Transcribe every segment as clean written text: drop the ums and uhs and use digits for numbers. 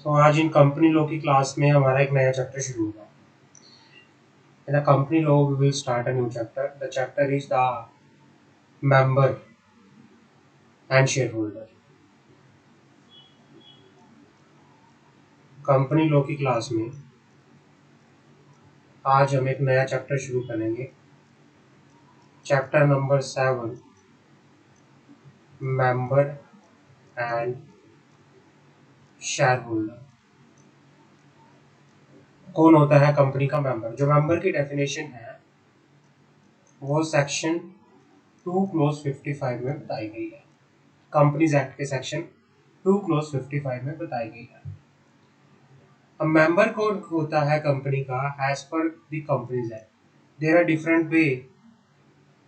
तो आज इन company law की क्लास में हमारा एक नया चैप्टर शुरू होगा। In the company law, we will start a new chapter. The chapter is the member and shareholder. Company law की क्लास में आज हम एक नया चैप्टर शुरू करेंगे। Chapter number 7, member and share holder. कौन होता है कंपनी का मेंबर? जो मेंबर की डेफिनेशन है वो सेक्शन 2 क्लोज 55 में बताई गई है। कंपनीज एक्ट के सेक्शन 2 क्लोज 55 में बताई गई है। अब मेंबर कौन होता है कंपनी का? As per the companies act there are different way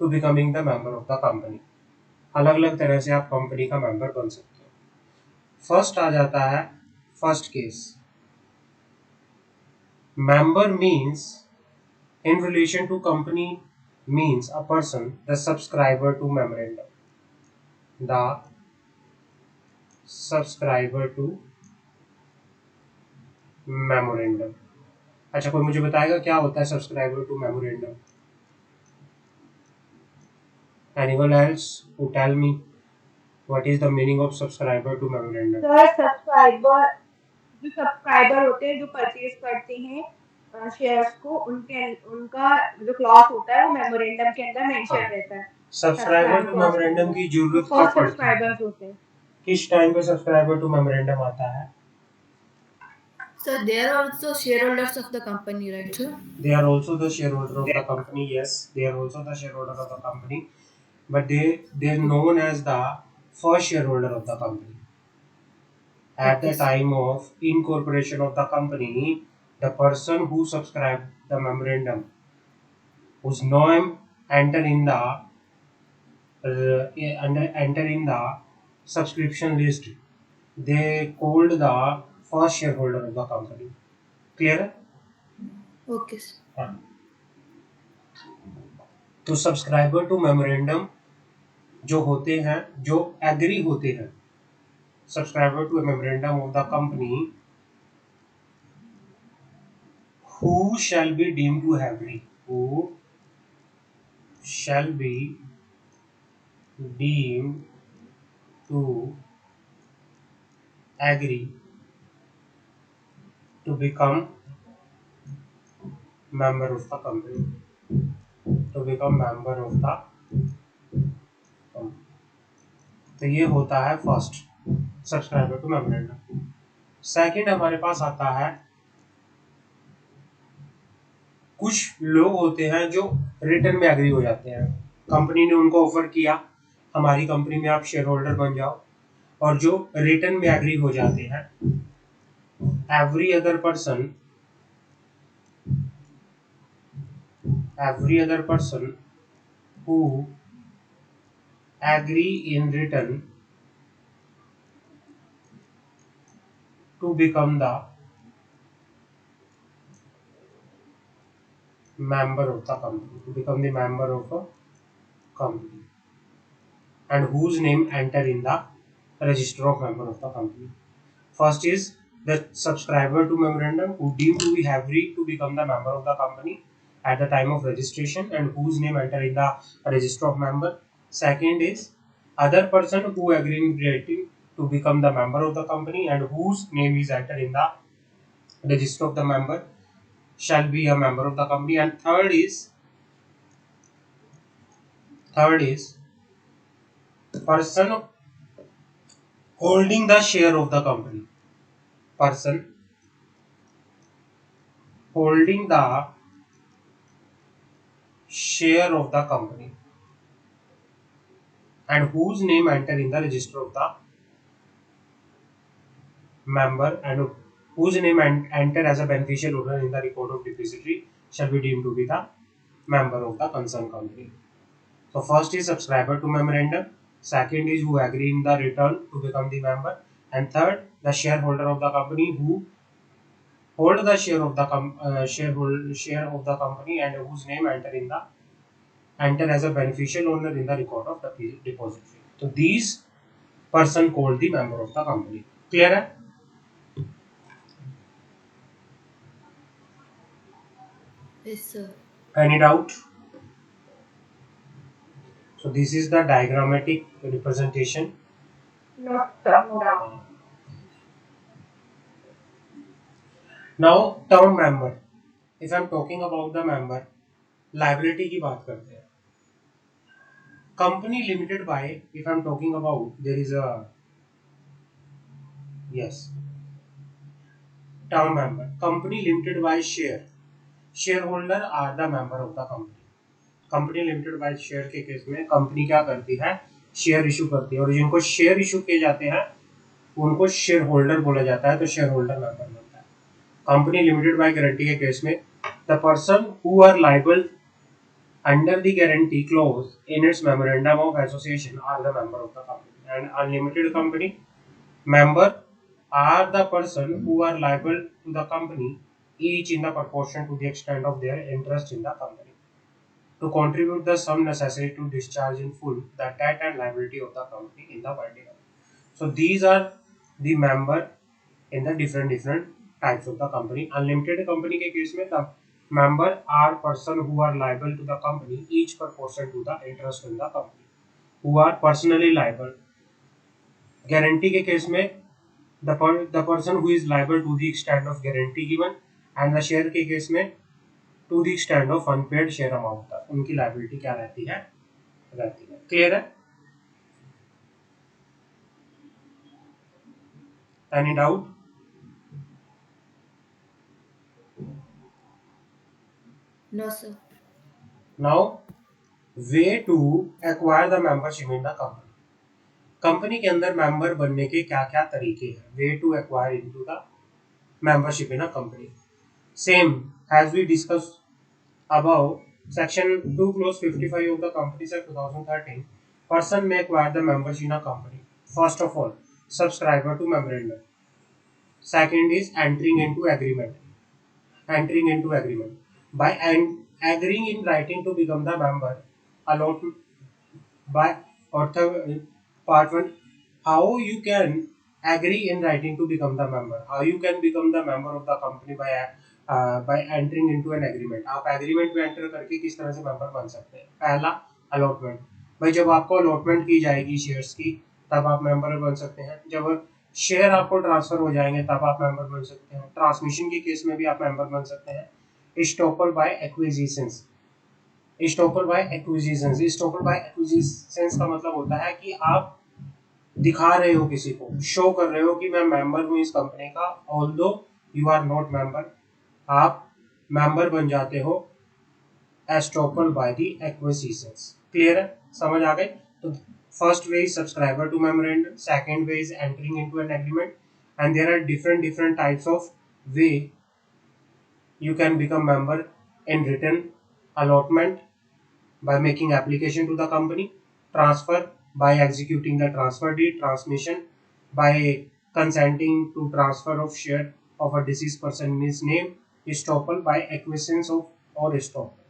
to becoming the member of the company. अलग अलग तरह से आप कंपनी का मेंबर बन सकते हो। फर्स्ट आ जाता है first case. Member means in relation to company means a person the subscriber to memorandum, the subscriber to memorandum। अच्छा, कोई मुझे बताएगा क्या होता है subscriber to memorandum? Anyone else who tell me what is the meaning of subscriber to memorandum? Sir subscriber जो subscriber होते हैं जो परचेज करते हैं शेयर्स को उनका जो क्लॉज होता है वो मेमोरेंडम के अंदर मेंशन रहता है। सब्सक्राइबर टू क्लॉज के मेमोरेंडम अंदर की जो जरूरत कब फर्स्ट पड़ती है? सब्सक्राइबर्स होते हैं। किस टाइम पे सब्सक्राइबर टू मेमोरेंडम आता है? So they are also shareholders of the company, right, sir? They are also the shareholder of the company. Yes, they are also the shareholder of the company, but they are known as the first shareholder of the company. At the time of incorporation of the company, the person who subscribed the memorandum, whose name enter in the enter in the subscription list, they called the first shareholder of the company. Clear? Okay, sir. हाँ। तो subscriber to memorandum जो होते हैं, जो agree होते हैं, subscriber to memorandum of the company who shall be deemed to agree, who shall be deemed to agree to become member of the company, to become member of the company। तो ये होता है first subscriber to memorandum. Second हमारे पास आता है, कुछ लोग होते हैं जो रिटर्न में एग्री हो जाते हैं। कंपनी ने उनको ऑफर किया हमारी कंपनी में आप शेयर होल्डर बन जाओ, और जो रिटर्न में एग्री हो जाते हैं, every other person who agree in return to become the member of the company, to become the member of a company, and whose name enter in the register of member of the company. First is the subscriber to memorandum who deemed to be agree to become the member of the company at the time of registration and whose name enter in the register of member. Second is other person who agree in writing to become the member of the company and whose name is enter in the register of the member shall be a member of the company. And third is person holding the share of the company, person holding the share of the company and whose name enter in the register of the member and whose name enter as a beneficial owner in the record of depository shall be deemed to be the member of the concerned company. So first is subscriber to memorandum, second is who agree in the return to become the member, and third the shareholder of the company who hold the share of the share of the company and whose name enter as a beneficial owner in the record of the depository. So these person called the member of the company. Clear है? Yes, sir. Any doubt? So this is the diagrammatic representation. No, sir, no doubt. Now term member. If I'm talking about the member, liability की बात करते हैं. Company limited by, if I'm talking about, there is a, yes, term member. Company limited by share. Shareholder are the member of the company. Company limited bye share के case में company क्या करती है, share issue करती है, और जिनको share issue किए जाते हैं उनको शेयर होल्डर बोला जाता है, तो शेयर होल्डर मेंबर बनता है. कंपनी लिमिटेड बाय गारंटी के केस में the person who are liable under the guarantee clause in its memorandum of association are the member of the company. And unlimited company member are the person who are liable to the company, each in the proportion to the extent of their interest in the company, to contribute the sum necessary to discharge in full the debt and liability of the company in the particular. So these are the member in the different types of the company. Unlimited company के case में the member are person who are liable to the company, each proportion to the interest in the company, who are personally liable. Guarantee के case में the person who is liable to the extent of guarantee given, and the share के case में to the extent of unpaid share amount तक उनकी liability क्या रहती है. Clear है? Any doubt? No, sir. Now, way to acquire the membership in the company. Company के अंदर मेंबर बनने के क्या क्या तरीके हैं. Way to acquire into the membership in a company. Same has we discuss above section 2 clause 55 of the Companies Act 2013. Person may acquire the membership in a company. First of all, subscriber to memorandum. Second is entering into agreement. Entering into agreement by agreeing in writing to become the member. Allotment by author. Part 1, how you can agree in writing to become the member. How you can become the member of the company by entering into an agreement. आप agreement में enter करके किस तरह से member बन सकते हैं. पहला, allotment. भाई जब आपको allotment की जाएगी shares की तब आप member बन सकते हैं. जब शेयर आपको ट्रांसफर हो जाएंगे तब आप मेंबर बन सकते हैं. ट्रांसमिशन के केस में भी आप मेंबर बन सकते हैं. Estoppel by acquisitions. Estoppel by acquisitions. Estoppel by acquisitions का मतलब होता है कि आप दिखा रहे हो किसी को, शो कर रहे हो कि मैं मेंबर हूं इस कंपनी का, although you are not member, आप मेंबर बन जाते हो estoppel by the acquisitions. Clear है? समझ आ गई? तो first way is subscriber to memorandum, second way is entering into an agreement, and there are different types of way you can become member in written, allotment by making application to the company, transfer by executing the transfer deed, transmission by consenting to transfer of share of a deceased person in his name, estoppel by acquiescence of or estoppel.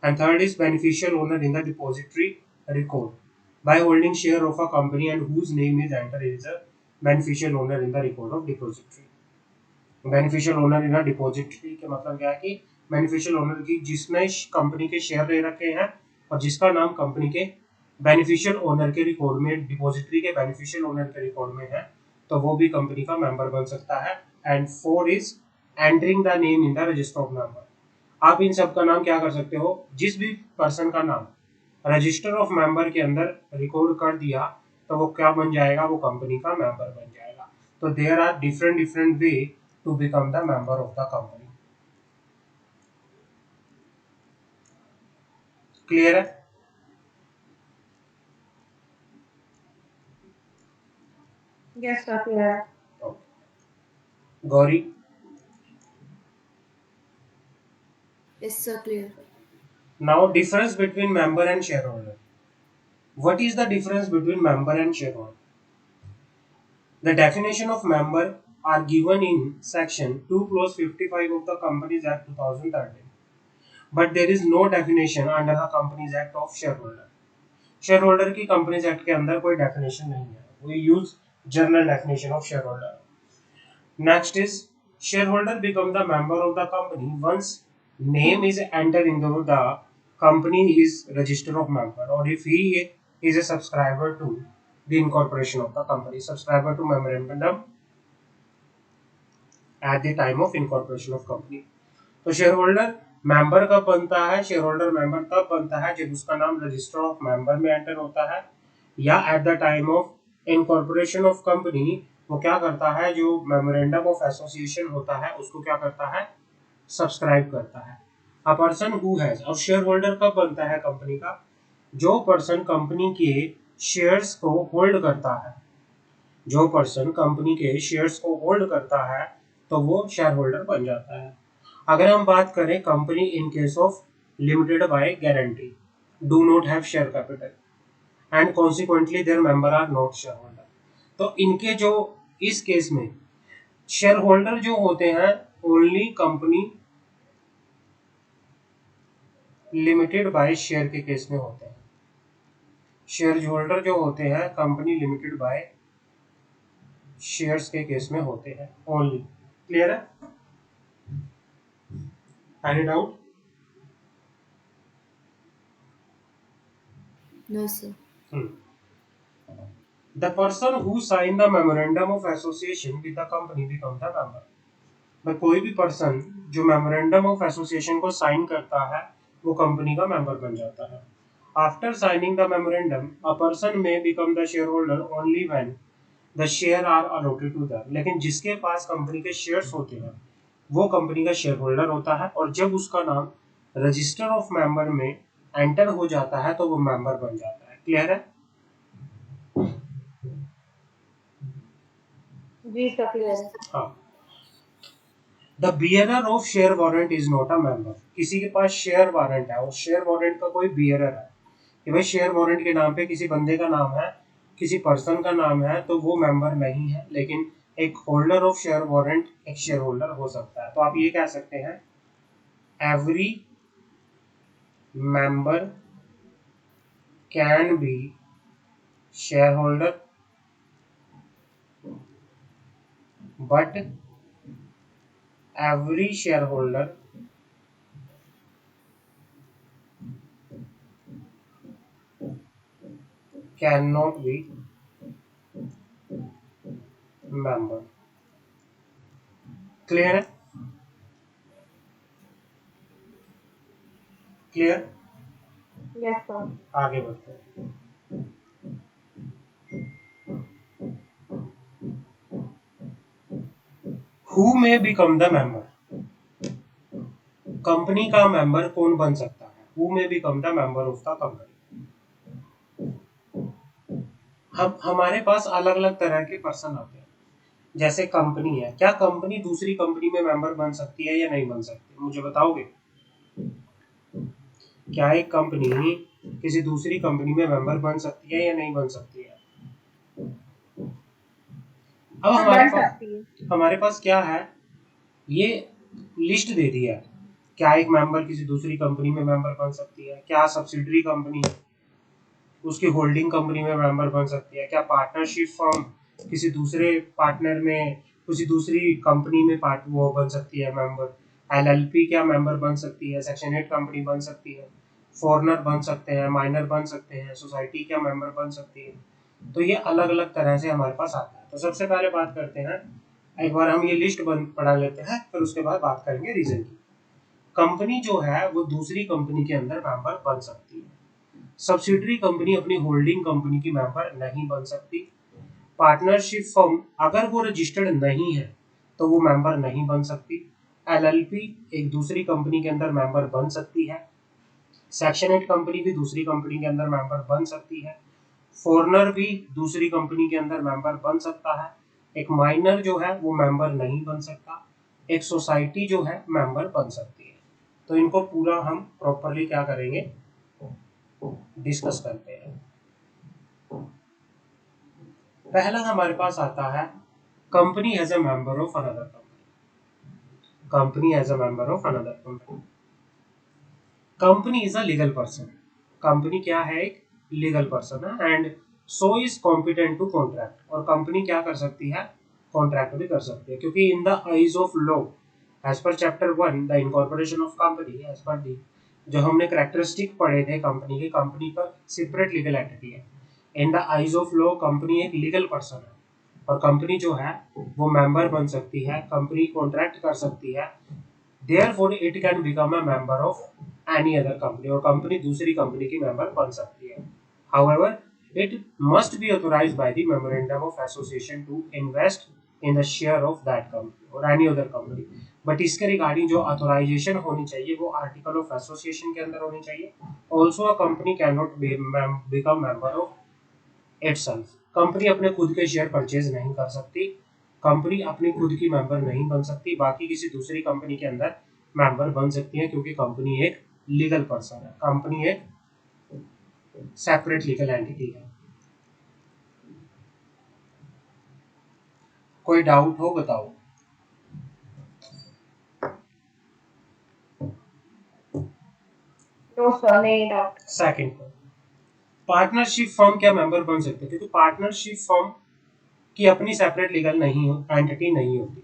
And third is beneficial owner in the depository record by holding share of a company and whose name is entered as a beneficial owner in the record of depository. Beneficial owner in depository के मतलब क्या है कि beneficial owner की जिसने company के share ले रखे हैं और जिसका नाम कंपनी के बेनिफिशियल ओनर के रिकॉर्ड में, डिपॉजिटरी के बेनिफिशियल ओनर के रिकॉर्ड में है, तो वो भी कंपनी का मेंबर बन सकता है. And four is entering the name in the register of member. आप इन सब का नाम क्या कर सकते हो, जिस भी पर्सन का नाम रजिस्टर ऑफ मेंबर के अंदर रिकॉर्ड कर दिया तो वो क्या बन जाएगा, वो कंपनी का मेंबर बन जाएगा. तो there are different way to become the member of the company. Clear है? Yes, sir, clear. Okay. Gauri? Yes, sir, clear. Now difference between member and shareholder. What is the difference between member and shareholder? The definition of member are given in section 2 clause 55 of the Companies Act 2013. But there is no definition under the Companies Act of shareholder. Shareholder की Companies Act के अंदर कोई definition नहीं है. We use general definition of shareholder. Next is shareholder become the member of the company once name is entered into the company is register of member, or if he is a subscriber to the incorporation of the company, subscriber to memorandum at the time of incorporation of company. तो share holder member कब बनता है? Share holder member तब बनता है जब उसका नाम रजिस्टर ऑफ मेंबर में एंटर होता है, या at the time of incorporation of company वो क्या करता है, जो मेमोरेंडम ऑफ एसोसिएशन होता है उसको क्या करता है, सब्सक्राइब करता है। अ पर्सन हु हैज, और शेयर होल्डर कब बनता है कंपनी का? जो पर्सन कंपनी के शेयर्स को होल्ड करता है, जो पर्सन कंपनी के शेयर्स को होल्ड करता है तो वो शेयर होल्डर बन जाता है। अगर हम बात करें company in case of limited by guarantee do not have share capital and consequently their member are not share holder, तो इनके जो इस केस में शेयर होल्डर जो होते हैं only company limited bye share के केस में होते हैं। शेयर होल्डर जो होते हैं कंपनी लिमिटेड बाय शेयर्स के केस में होते हैं ओनली। क्लियर है? Any doubt? No, sir. The person who signed the memorandum of association with the company becomes the member. मैं कोई भी पर्सन जो मेमोरेंडम ऑफ एसोसिएशन को साइन करता है वो कंपनी का मेंबर बन जाता है। After signing the memorandum a person may become the share holder only when the share are allotted to them, लेकिन जिसके पास कंपनी के शेयर्स होते हैं वो कंपनी का शेयर होल्डर होता है, और जब उसका नाम रजिस्टर ऑफ मेंबर में एंटर हो जाता है तो वो मेंबर बन जाता है। क्लियर है? जी सर, क्लियर है। हाँ। The bearer of share warrant is not a member. किसी के पास शेयर वारंट है और शेयर वारंट का कोई बियरर है कि भाई शेयर वारंट के नाम पे किसी बंदे का नाम है, किसी पर्सन का नाम है, तो वो मेंबर नहीं है, लेकिन एक होल्डर ऑफ शेयर वारंट एक शेयर होल्डर हो सकता है। तो आप ये कह सकते हैं every member can be share holder but every shareholder cannot be member। Clear है? क्लियर? Yes sir. आगे बढ़ते हैं। Who may become the member? Company का मेंबर कौन बन सकता है? Who may become the member of the company? हमारे पास अलग अलग तरह के पर्सन आते हैं। जैसे कंपनी है, क्या कंपनी दूसरी कंपनी में मेंबर बन सकती है या नहीं बन सकती? मुझे बताओगे? क्या एक कंपनी किसी दूसरी कंपनी में मेंबर बन सकती है या नहीं बन सकती है? अब हमारे पास क्या है, ये लिस्ट दे दी है। क्या एक मेंबर किसी दूसरी कंपनी में मेंबर बन सकती है? क्या सब्सिडरी कंपनी उसकी होल्डिंग कंपनी में मेंबर बन सकती है? क्या पार्टनरशिप फर्म किसी दूसरे पार्टनर में किसी दूसरी कंपनी में वो बन सकती है मेंबर? एलएलपी क्या मेंबर बन सकती है? सेक्शन 8 कंपनी बन सकती है? फॉरनर बन सकते हैं, माइनर बन सकते हैं, सोसाइटी क्या मेंबर बन सकती है? तो ये अलग अलग तरह से हमारे पास आता है। तो सबसे पहले बात करते हैं, एक बार हम ये लिस्ट पढ़ा लेते हैं, फिर उसके बाद बात करेंगे रीजन की। कंपनी जो है वो दूसरी कंपनी के अंदर मेंबर बन सकती है। सब्सिडरी कंपनी अपनी होल्डिंग कंपनी की मेंबर नहीं बन सकती। पार्टनरशिप फर्म अगर वो रजिस्टर्ड नहीं है तो वो मेंबर नहीं बन सकती। एलएलपी एक दूसरी कंपनी के अंदर मेंबर बन सकती है। सेक्शन 8 कंपनी भी दूसरी कंपनी के अंदर मेंबर बन सकती है। फॉरनर भी दूसरी कंपनी के अंदर मेंबर बन सकता है। एक माइनर जो है वो मेंबर नहीं बन सकता। एक सोसाइटी जो है मेंबर बन सकती है। तो इनको पूरा हम प्रॉपरली क्या करेंगे, डिस्कस करते हैं। पहला हमारे पास आता है company as a member of another company. Company as a member of another company. Company is a legal person. Company क्या है? एक लीगल पर्सन है। And so is competent to contract. और कंपनी क्या कर सकती है? कॉन्ट्रैक्ट भी कर सकती है, क्योंकि in the eyes of law as per chapter 1 the incorporation of company, as per the जो हमने कैरेक्टरिस्टिक पढ़े थे कंपनी के, कंपनी का सेपरेट लीगल एंटिटी है। इन the eyes of law company एक लीगल पर्सन है, और कंपनी जो है वो मेंबर बन सकती है, कंपनी कॉन्ट्रैक्ट कर सकती है, therefore it can become a member of any other company, और कंपनी दूसरी कंपनी की मेंबर बन सकती है। However it must be authorised by the memorandum of association to invest in the share of that company और any other company. But इसके regarding जो authorisation होनी चाहिए वो आर्टिकल ऑफ एसोसिएशन के अंदर होनी चाहिए। Also a company can not become member of itself, company अपने खुद के शेयर परचेज नहीं कर सकती, कंपनी अपनी खुद की मेंबर नहीं बन सकती, बाकी किसी दूसरी कंपनी के अंदर मेंबर बन सकती है, क्योंकि कंपनी एक लीगल पर्सन है, कंपनी एक सेपरेट लीगल एंटिटी है। कोई डाउट हो बताओ। नो सर, नहीं डाउट। सेकंड पर पार्टनरशिप फर्म क्या मेंबर बन सकते हैं, क्योंकि पार्टनरशिप फर्म की अपनी सेपरेट लीगल नहीं एंटिटी नहीं होती,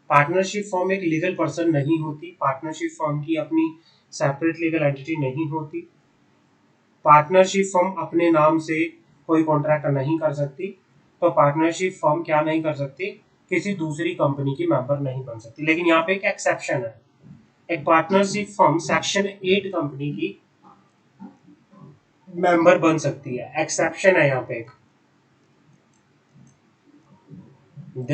पार्टनरशिप फर्म एक लीगल पर्सन नहीं होती, पार्टनरशिप फर्म की अपनी सेपरेट लीगल एंटिटी नहीं होती, पार्टनरशिप फर्म अपने नाम से कोई कॉन्ट्रैक्ट नहीं कर सकती, तो पार्टनरशिप फर्म क्या नहीं कर सकती, किसी दूसरी कंपनी की मेंबर नहीं बन सकती। लेकिन यहाँ पे एक एक्सेप्शन है, एक पार्टनरशिप फर्म सेक्शन 8 कंपनी की मेंबर बन सकती है, एक्सेप्शन है यहाँ पे एक, the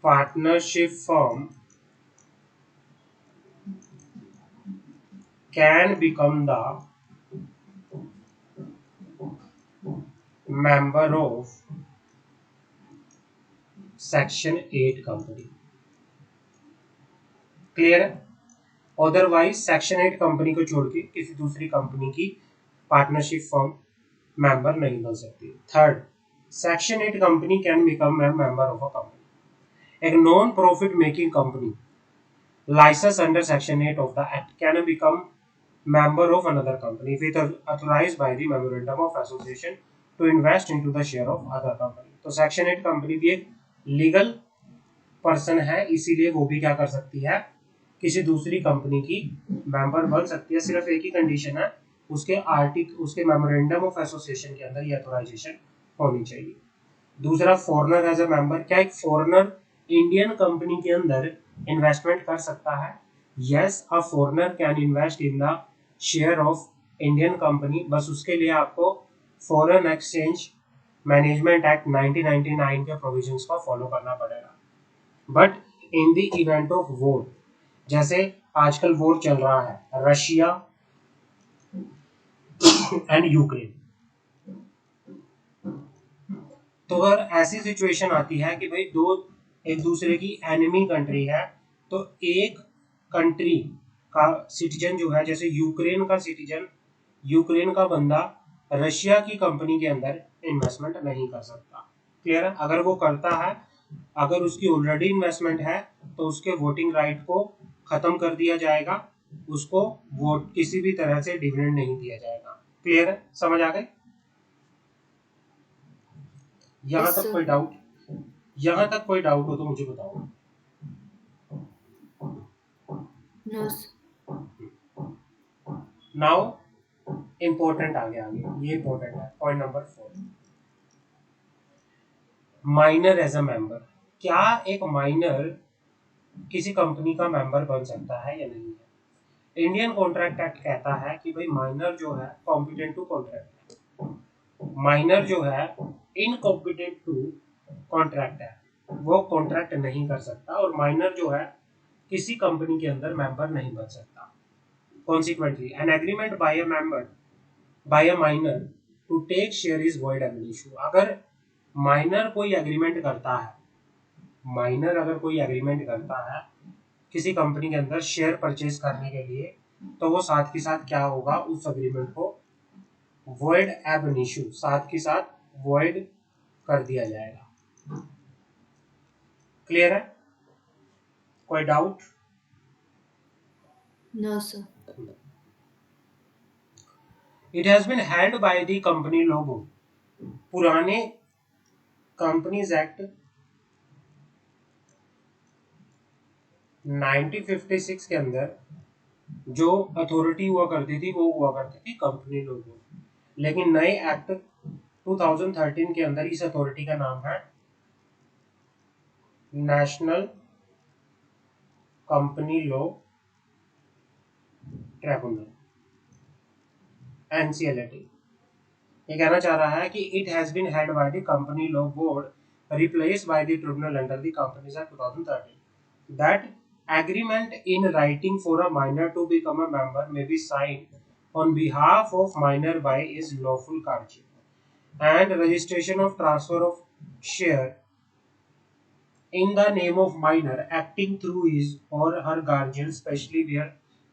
partnership firm can become the member of section 8 company। Clear है? अदरवाइज सेक्शन 8 कंपनी को छोड़ के किसी दूसरी कंपनी की पार्टनरशिप फर्म मेंबर नहीं बन सकती। Third, section 8 company can become a member of a company. एक non profit making company license under section 8 of the act can become member of another company if it is authorized by the memorandum of association to invest into the share of other company। तो section 8 company भी एक legal person है, इसीलिए वो भी क्या कर सकती है, किसी दूसरी कंपनी की मेंबर बन सकती है। सिर्फ एक ही कंडीशन है, उसके मेमोरेंडम ऑफ एसोसिएशन के अंदर ये ऑथोराइजेशन होनी चाहिए। दूसरा, फॉरेनर एज अ मेंबर, क्या एक फॉरेनर इंडियन कंपनी के अंदर इन्वेस्टमेंट कर सकता है? Yes, a foreigner can invest in the share of Indian company, बस उसके लिए आपको फॉरेन एक्सचेंज मैनेजमेंट एक्ट 1999 के प्रोविजंस को फॉलो करना पड़ेगा। But in the event of war, जैसे आजकल वॉर चल रहा है रशिया एंड यूक्रेन, तो अगर ऐसी सिचुएशन आती है कि भाई दो एक दूसरे की एनिमी कंट्री है, तो एक कंट्री का सिटीजन जो है, जैसे यूक्रेन का सिटीजन, यूक्रेन का बंदा रशिया की कंपनी के अंदर इन्वेस्टमेंट नहीं कर सकता। क्लियर है? अगर वो करता है, अगर उसकी ऑलरेडी इन्वेस्टमेंट है, तो उसके वोटिंग राइट को खत्म कर दिया जाएगा, उसको वोट किसी भी तरह से डिविडेंड नहीं दिया जाएगा। क्लियर है? समझ आ गए? यहाँ Yes, तक sir. कोई डाउट? यहाँ तक कोई डाउट हो तो मुझे बताओ। No, sir. नाउ इंपॉर्टेंट आगे ये इंपॉर्टेंट है, point number 4, minor as a member. क्या एक माइनर किसी कंपनी का मेंबर बन सकता है या नहीं है? इंडियन कॉन्ट्रैक्ट एक्ट कहता है कि भाई माइनर जो है कॉम्पिटेंट टू कॉन्ट्रैक्ट है, माइनर जो है इनकॉम्पिटेंट टू कॉन्ट्रैक्ट है, वो कॉन्ट्रैक्ट नहीं कर सकता, और माइनर जो है किसी कंपनी के अंदर मेंबर नहीं बन सकता। Consequently, an agreement by a minor to take share is void ab initio। अगर माइनर कोई एग्रीमेंट करता है, माइनर अगर कोई एग्रीमेंट करता है किसी कंपनी के अंदर शेयर परचेज करने के लिए, तो वो साथ के साथ क्या होगा, उस एग्रीमेंट को void ab initio, साथ के साथ void कर दिया जाएगा। क्लियर है? कोई doubt? No, sir. It has been held by the company law board। पुराने कंपनीज एक्ट 1956 के अंदर जो अथॉरिटी हुआ करती थी वो हुआ करती थी कंपनी लॉ बोर्ड, लेकिन नए एक्ट 2013 के अंदर इस अथॉरिटी का नाम है national company law tribunal, NCLT. ये कहना चाह रहा है कि it has been head by the company law board replaced by the tribunal under the companies act 2013। That agreement in writing for a minor to become a member may be signed on behalf of minor by his lawful guardian, and registration of transfer of share in the name of minor acting through his or her guardian, especially where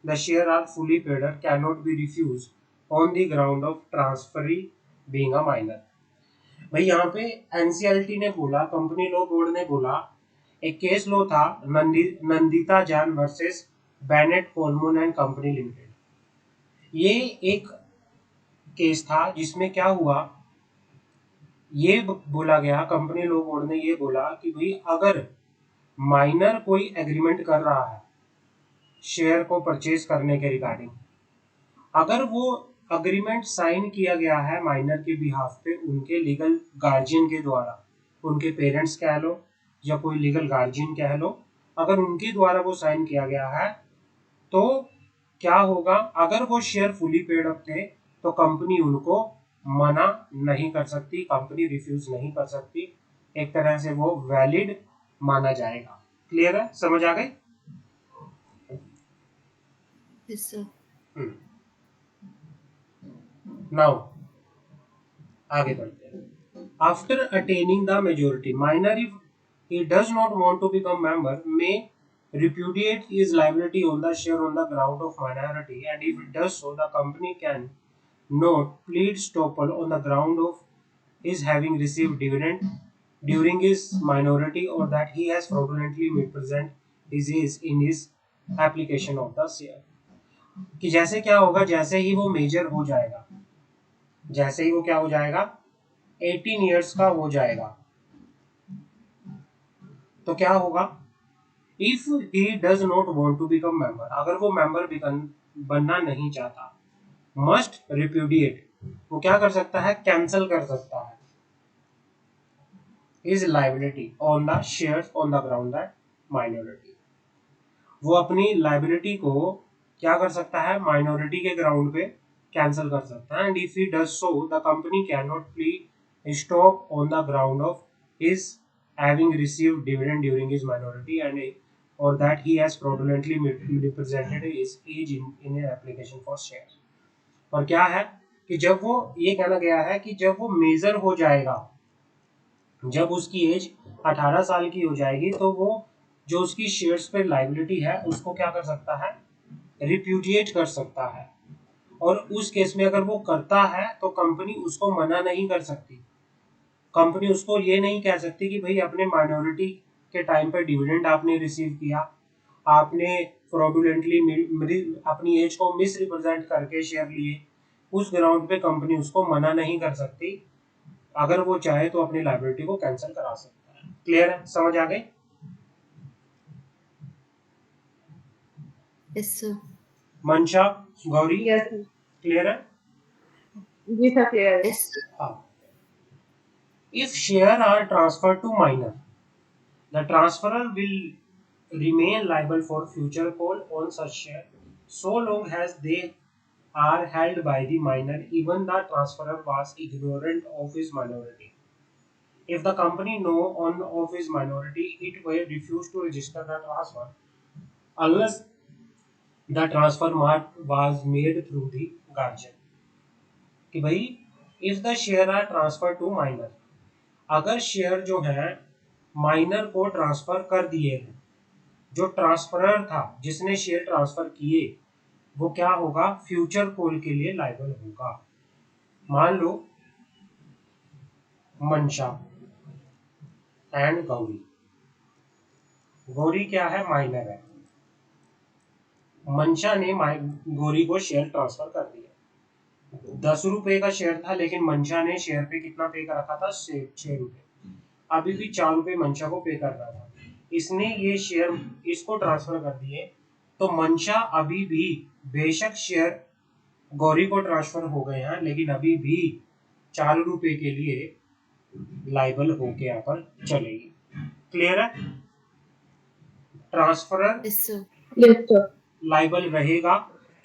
the share are fully paid, cannot be refused on the ground of transferee being a minor। भाई यहाँ पे NCLT ने बोला, company law board ने बोला, एक case लो था नंदिता जान versus Bennett Coleman and company limited. ये एक केस था जिसमें क्या हुआ, ये बोला गया, कंपनी लॉ बोर्ड ने ये बोला कि भाई अगर माइनर कोई एग्रीमेंट कर रहा है शेयर को परचेज करने के रिगार्डिंग, अगर वो अग्रीमेंट साइन किया गया है माइनर के बिहाफ पे उनके लीगल गार्जियन के द्वारा, उनके पेरेंट्स कह लो या कोई लीगल गार्जियन कह लो, अगर उनके द्वारा वो साइन किया गया है तो क्या होगा, अगर वो शेयर फुली पेड अप थे तो कंपनी उनको मना नहीं कर सकती, कंपनी रिफ्यूज नहीं कर सकती, एक तरह से वो वैलिड माना जाएगा। क्लियर है, समझ आ गई? Yes, sir. नाउ आगे बढ़ते हैं। After attaining the majority, minor if he does not want to become member may repudiate his liability on the share on the ground of minority, and if it does so the company can not plead estoppel on the ground of his having received dividend during his minority or that he has fraudulently misrepresented his age in his application of the share। कि जैसे क्या होगा, जैसे ही वो major हो जाएगा, जैसे ही वो क्या हो जाएगा 18 इयर्स का हो जाएगा, तो क्या होगा, if he does not want to become member, अगर वो मेंबर बनना नहीं चाहता, मस्ट रिप्यूडिएट, वो क्या कर सकता है, कैंसिल कर सकता है is liability on the shares on the ground that minority, वो अपनी लाइबिलिटी को क्या कर सकता है, माइनॉरिटी के ग्राउंड पे कैंसिल कर सकता है। And if he does so the company can not plead stop on the ground of his having received dividend during his minority and or that he has fraudulently represented his age in an application for shares। और क्या है कि जब वो, ये कहना गया है कि जब वो मेजर हो जाएगा, जब उसकी एज 18 साल की हो जाएगी, तो वो जो उसकी शेयर्स पे लाइबिलिटी है उसको क्या कर सकता है, रिप्यूडिएट कर सकता है। और उस केस में अगर वो करता है तो कंपनी उसको मना नहीं कर सकती, कंपनी उसको ये नहीं कह सकती कि भाई अपने माइनॉरिटी के टाइम पर डिविडेंड आपने रिसीव किया, आपने फ्रॉडुलेंटली अपनी एज को मिस रिप्रेजेंट करके शेयर लिए, उस ग्राउंड पे कंपनी उसको मना नहीं कर सकती, अगर वो चाहे तो अपनी लायबिलिटी को कैंसिल करा सकता है। क्लियर है, समझ आ गई? Yes, sir. मंशा, गौरी, Yes, sir. क्लियर है? जी सर, क्लियर है। Yes, sir. If share are transferred to minor, the transferor will remain liable for future call on such share so long as they are held by the minor, even the transferor was ignorant of his minority। If the company know on of his minority, it will refuse to register the transfer unless the transfer was made through the guardian। कि भाई if the share are transferred to minor, अगर share जो है minor को transfer कर दिए हैं, जो ट्रांसफरर था जिसने शेयर ट्रांसफर किए वो क्या होगा, फ्यूचर कॉल के लिए लायबल होगा। मान लो मंशा एंड गौरी, गौरी क्या है, माइनर है, मंशा ने गौरी को शेयर ट्रांसफर कर दिया, 10 रुपए का शेयर था लेकिन मंशा ने शेयर पे कितना पे कर रखा था, 6 रुपए, अभी भी 4 रुपए मंशा को पे करना था। इसने ये शेयर इसको ट्रांसफर कर दिए, तो मंशा अभी भी, बेशक शेयर गौरी को ट्रांसफर हो गए हैं, लेकिन अभी भी 4 रुपए के लिए लाइबल होके यहाँ पर चलेगी। क्लियर है? Transferor Yes, sir. Yes sir. Liable रहेगा,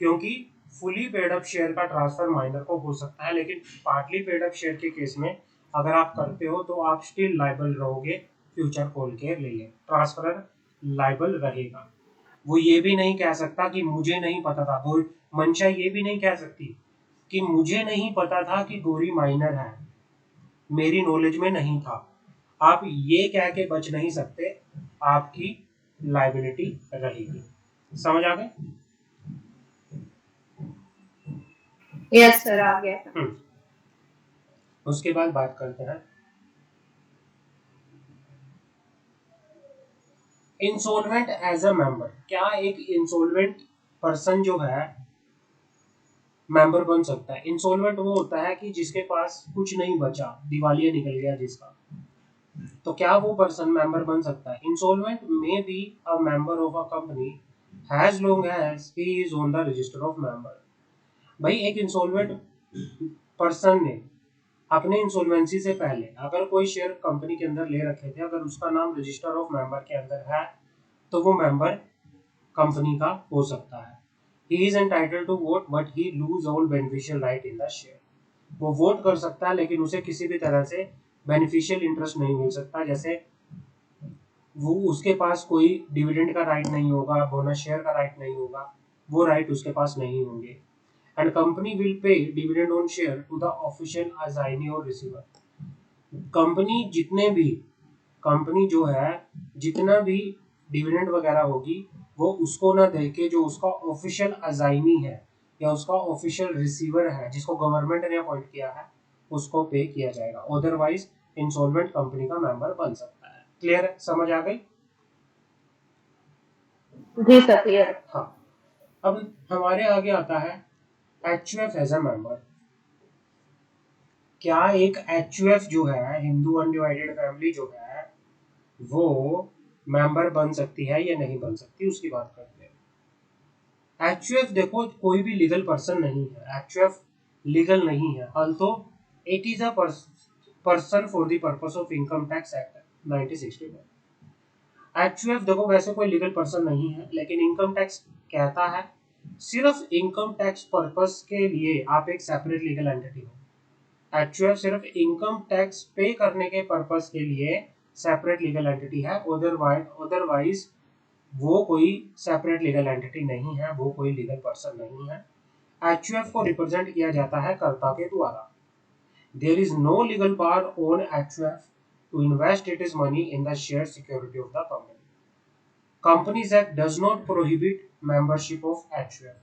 क्योंकि फुली पेड अप शेयर का ट्रांसफर माइनर को हो सकता है, लेकिन पार्टली पेड अप शेयर के केस में अगर आप करते हो तो आप स्टिल लाइबल रहोगे फ्यूचर कॉल के लिए। ट्रांसफरर लाइबल रहेगा। वो ये भी नहीं कह सकता कि मुझे नहीं पता था, मंशा ये भी नहीं कह सकती कि मुझे नहीं पता था कि गौरी माइनर है, मेरी नॉलेज में नहीं था। आप ये कह के बच नहीं सकते, आपकी लाइबिलिटी रहेगी। समझ आ गए? यस सर, आ गया। उसके बाद बात करते हैं इंसॉल्वेंट एज अ मेंबर। क्या एक इंसॉल्वेंट पर्सन जो है मेंबर बन सकता है? इंसॉल्वेंट वो होता है कि जिसके पास कुछ नहीं बचा, दिवालिया निकल गया जिसका, तो क्या वो पर्सन मेंबर बन सकता है? Insolvent may be a member of a company as long as he is on the register of member। भाई एक इंसॉल्वेंट पर्सन ने अपने इंसॉल्वेंसी से पहले अगर कोई शेयर कंपनी के अंदर ले रखे थे, अगर उसका नाम रजिस्टर ऑफ मेंबर के अंदर है, तो वो मेंबर कंपनी का हो सकता है। he is entitled to vote but he lose all beneficial right in the share। वो वोट कर सकता है, लेकिन उसे किसी भी तरह से बेनिफिशियल इंटरेस्ट नहीं मिल सकता। जैसे वो उसके पास कोई डिविडेंड का राइट नहीं होगा, बोनस शेयर का राइट नहीं होगा, वो राइट उसके पास नहीं होंगे। And company will pay dividend on share to the official assignee और रिसीवर। कंपनी जो है जितना भी डिविडेंड वगैरह होगी, वो उसको ना दे के जो उसका ऑफिशियल असाइनी है या उसका ऑफिशियल रिसीवर है, जिसको गवर्नमेंट ने अपॉइंट किया है, उसको पे किया जाएगा। अदरवाइज इंसॉल्वेंट कंपनी का मेंबर बन सकता है। क्लियर है? समझ आ गई? जी सर, क्लियर। हाँ, अब हमारे आगे आता है एचयूएफ एज अ मेंबर। क्या एक एचयूएफ जो है, हिंदू अनडिवाइडेड फैमिली जो है, वो मेंबर बन सकती है या नहीं बन सकती, उसकी बात करते हैं। एचयूएफ देखो कोई भी लीगल पर्सन नहीं है, एचयूएफ लीगल नहीं है, also it is a person for the purpose of income tax act 1961। HUF देखो वैसे कोई लीगल पर्सन नहीं है, लेकिन इनकम टैक्स कहता है सिर्फ इनकम टैक्स पर्पस के लिए आप एक सेपरेट लीगल एंटिटी हो। एचयूएफ सिर्फ इनकम टैक्स पे करने के पर्पस के लिए सेपरेट लीगल एंटिटी है, अदरवाइज वो कोई सेपरेट लीगल एंटिटी नहीं है, वो कोई लीगल पर्सन नहीं है। एचयूएफ को रिप्रेजेंट किया जाता है कर्ता के द्वारा। There is no legal power on HUF to invest its money in the shared security of the company. Companies Act does not prohibit membership of HUF.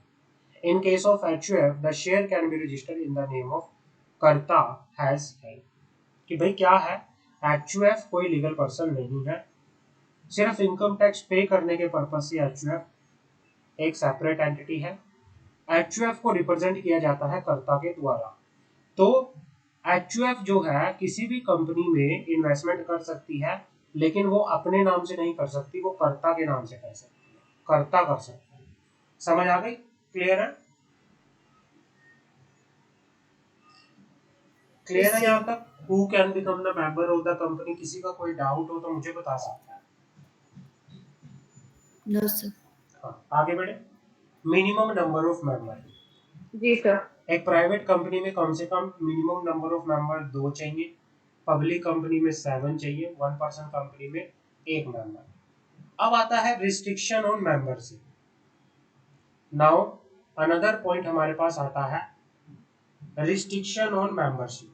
In case of HUF, the share can be registered in the name of कर्ता has held। कि भाई क्या है, HUF कोई legal person नहीं है, सिर्फ income tax पे करने के पर्पज से HUF एक सेपरेट एंटिटी है। HUF को रिप्रेजेंट किया जाता है कर्ता के द्वारा। तो एचयूएफ जो है किसी भी कंपनी में इन्वेस्टमेंट कर सकती है, लेकिन वो अपने नाम से नहीं कर सकती, वो कर्ता के नाम से कर सकती है, कर्ता कर सकता है। समझ आ गई? क्लियर है? क्लियर है यहाँ तक? Who can become the member of the company? किसी का कोई डाउट हो तो मुझे बता सकता है। No, sir. हाँ, आगे बढ़े। Minimum number of member. जी सर। एक प्राइवेट कंपनी में कम से कम मिनिमम नंबर ऑफ मेंबर 2 चाहिए, पब्लिक कंपनी में 7 चाहिए, 1 पर्सन कंपनी में 1 मेंबर। अब आता है restriction on membership. Now another point हमारे पास आता है restriction on membership.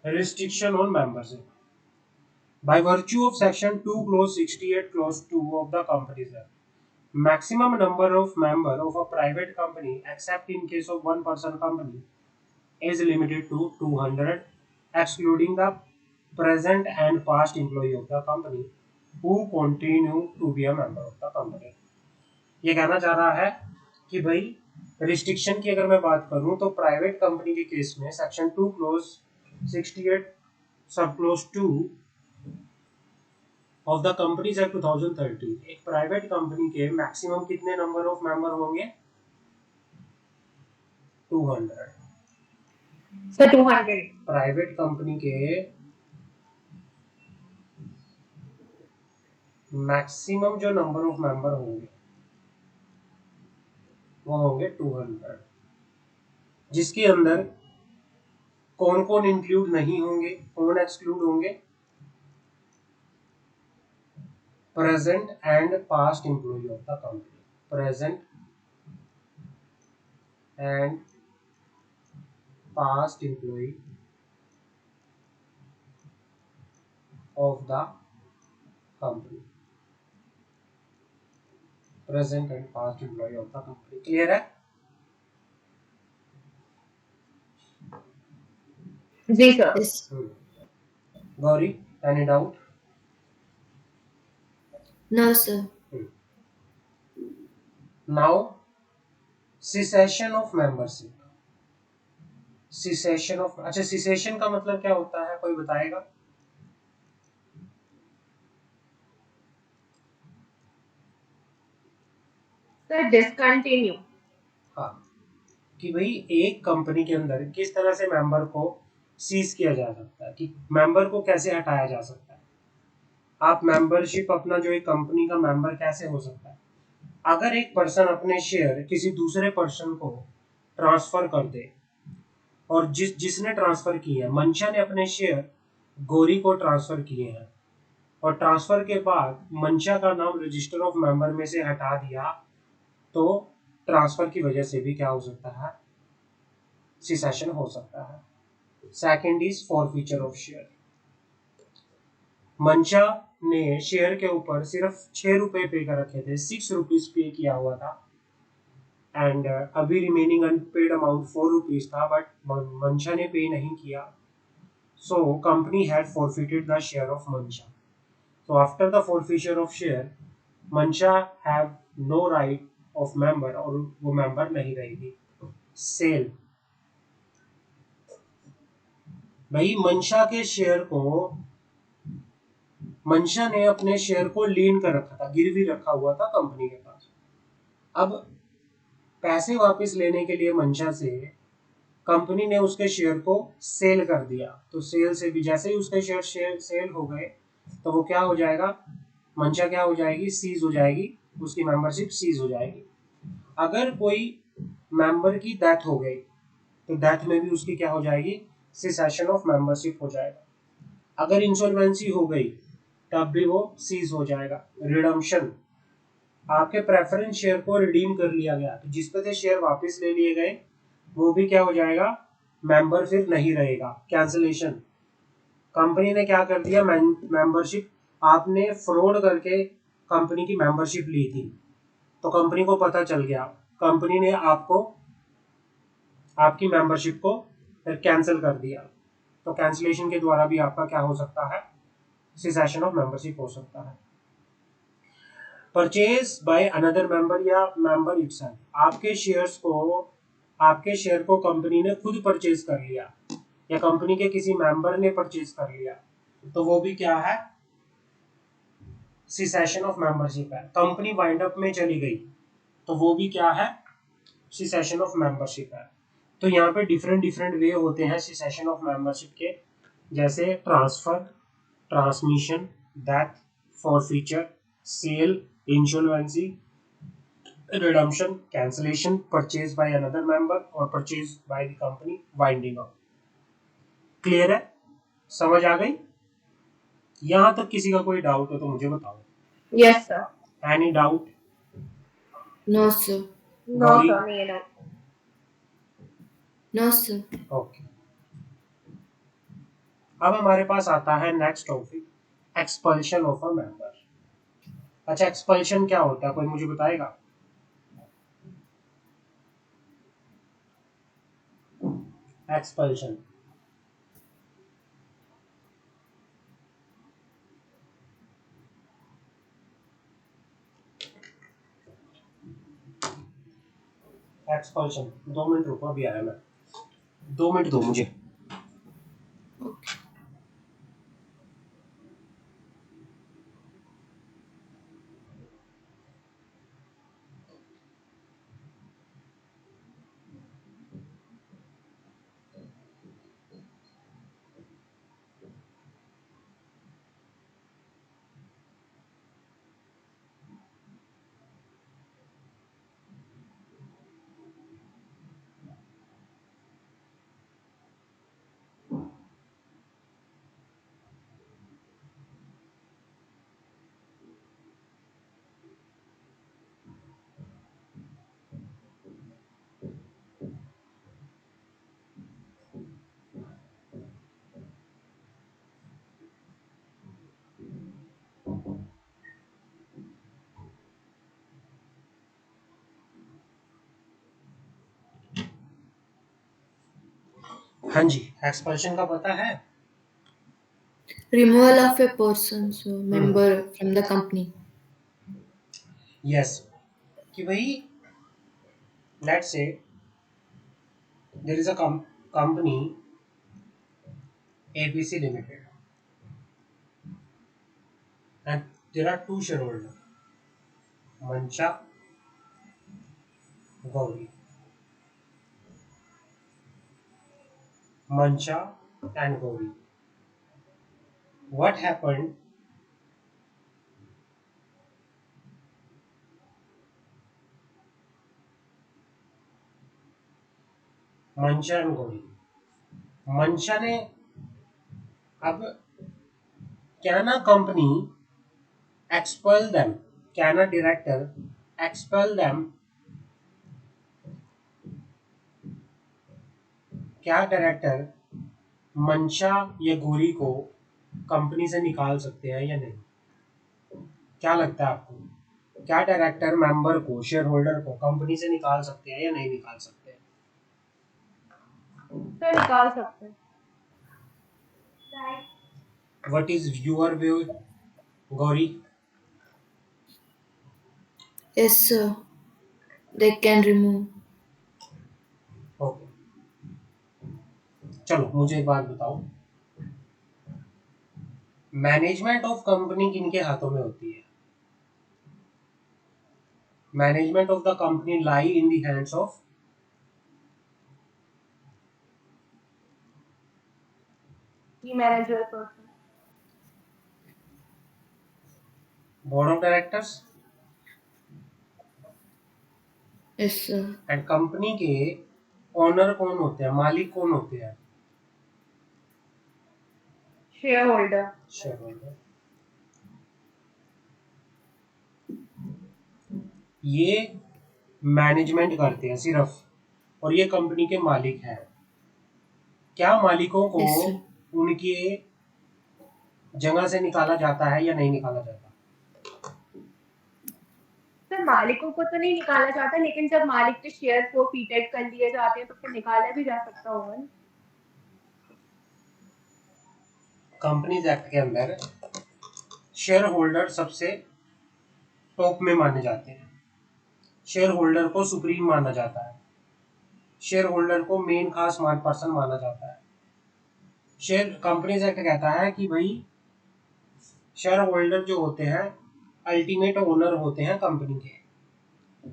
Restriction on membership. By virtue of section 2 clause 68 clause 2 of the Companies Act, maximum number of member of a private company except in case of one person company is limited to 200, excluding the present and past employee of the company who continue to be a member of the company। ये कहना चाह रहा है कि भाई restriction की अगर मैं बात करूं तो प्राइवेट कंपनी के केस में सेक्शन 2 क्लोज 68 सब close 2 of the companies act 2013 एक प्राइवेट कंपनी के मैक्सिमम कितने नंबर ऑफ मेंबर होंगे 200 सर 200 प्राइवेट कंपनी के मैक्सिमम जो नंबर ऑफ मेंबर होंगे वो होंगे 200 जिसके अंदर कौन कौन इंक्लूड नहीं होंगे कौन एक्सक्लूड होंगे present and past employ of the company present and past employ of the company present and past employ of the company clear है जी sir Yes. Gauri any doubt No, sir. Now cessation of membership cessation of अच्छा cessation का मतलब क्या होता है कोई बताएगा सर डिसकंटिन्यू हाँ कि भाई एक कंपनी के अंदर किस तरह से मेंबर को सीज किया जा सकता है कि मेंबर को कैसे हटाया जा सकता है आप मेंबरशिप अपना जो एक कंपनी का मेंबर कैसे हो सकता है अगर एक पर्सन अपने शेयर किसी दूसरे पर्सन को ट्रांसफर कर दे और जिसने ट्रांसफर किया है मंशा ने अपने शेयर गौरी को ट्रांसफर किए हैं और ट्रांसफर के बाद मंशा का नाम रजिस्टर ऑफ मेंबर में से हटा दिया तो ट्रांसफर की वजह से भी क्या हो सकता है सिसेशन हो सकता है second is forfeiture of share मंशा ने शेयर के ऊपर सिर्फ 6 रुपए पे कर रखे थे 6 रुपीज पे किया हुआ था एंड अभी रिमेनिंग अनपेड अमाउंट 4 रुपीज था बट मंशा ने पे नहीं किया so company had forfeited the share of Mansha so after the forfeiture of share Mansha have no right of member और वो मेंबर नहीं रहेगी सेल भाई मंशा के शेयर को मंशा ने अपने शेयर को लीन कर रखा था गिरवी रखा हुआ था कंपनी के पास अब पैसे वापस लेने के लिए मंशा से कंपनी ने उसके शेयर को सेल कर दिया तो सेल से भी जैसे ही उसके शेयर सेल हो गए तो वो क्या हो जाएगा मंशा क्या हो जाएगी सीज हो जाएगी उसकी मेंबरशिप सीज हो जाएगी अगर कोई मेंबर की डेथ हो गई तो डेथ में भी उसकी क्या हो जाएगी सिसेशन ऑफ मेंबरशिप हो जाएगा अगर इंसॉल्वेंसी हो गई तब भी वो सीज हो जाएगा रिडम्पशन आपके प्रेफरेंस शेयर को रिडीम कर लिया गया तो जिस पे थे शेयर वापस ले लिए गए वो भी क्या हो जाएगा मेंबर फिर नहीं रहेगा कैंसिलेशन कंपनी ने क्या कर दिया मेंबरशिप आपने फ्रॉड करके कंपनी की मेंबरशिप ली थी तो कंपनी को पता चल गया कंपनी ने आपको आपकी मेंबरशिप को फिर कैंसिल कर दिया तो कैंसिलेशन के द्वारा भी आपका क्या हो सकता है सिसेशन ऑफ मेंबरशिप हो सकता है परचेज बाय अनदर मेंबर या मेंबर इटसेल्फ आपके शेयर को कंपनी ने खुद परचेज कर लिया या कंपनी के किसी मेंबर ने परचेज कर लिया तो वो भी क्या है सिसेशन ऑफ मेंबरशिप है कंपनी वाइंड अप में चली गई तो वो भी क्या है सिसेशन ऑफ मेंबरशिप है तो यहाँ पे डिफरेंट वे होते हैं सिसेशन ऑफ मेंबरशिप के जैसे transfer transmission death forfeiture sale insolvency redemption cancellation purchase by another member और purchase by the company winding up clear है समझ आ गई यहाँ तक किसी का कोई डाउट हो तो मुझे बताओ yes sir any doubt No, sir. No Gauri sir नहीं है No, sir. ओके अब हमारे पास आता है next topic expulsion of a member अच्छा एक्सपल्शन क्या होता है कोई मुझे बताएगा एक्सपल्शन एक्सपल्शन, 2 मिनट रुको, अभी आया मैं, 2 मिनट दो मुझे। Okay. हाँ जी, एक्सपल्शन का पता है? Removal of a person's member from the company. Yes, कि भाई let's say there is a company ABC Limited and there are two shareholders, Mancha, Gauri. Mancha and Gauri. What happened? मंशा and Gauri, मंशा ने अब can a company expel them, can a director expel them, क्या director मंशा या गौरी को company से निकाल सकते हैं या नहीं? क्या लगता है आपको, क्या डायरेक्टर मेंबर को, शेयर होल्डर को कंपनी से निकाल सकते हैं या नहीं निकाल सकते हैं? तो निकाल सकते हैं। What is your view, Gauri? Yes, sir. They can remove. Okay, चलो मुझे एक बात बताओ, मैनेजमेंट ऑफ कंपनी किनके हाथों में होती है? Management of the company lie in the hands of key manager person. Board of directors Yes, sir. And company के ओनर कौन होते हैं, मालिक कौन होते हैं? Share holder. Share holder. ये मैनेजमेंट करते हैं सिर्फ, और ये कंपनी के मालिक हैं। क्या मालिकों को Yes, sir. उनके जगह से निकाला जाता है या नहीं निकाला जाता? सर मालिकों को तो नहीं निकाला जाता, लेकिन जब मालिक के शेयर को फीटेड कर दिए जाते हैं तो फिर निकाला भी जा सकता होगा ना। कंपनीज एक्ट के अंदर शेयर होल्डर सबसे टॉप में माने जाते हैं, शेयर होल्डर को सुप्रीम माना जाता है, शेयर होल्डर को मेन खास मान पर्सन माना जाता है। शेयर कंपनीज एक्ट कहता है कि भाई शेयर होल्डर जो होते हैं अल्टीमेट ओनर होते हैं कंपनी के,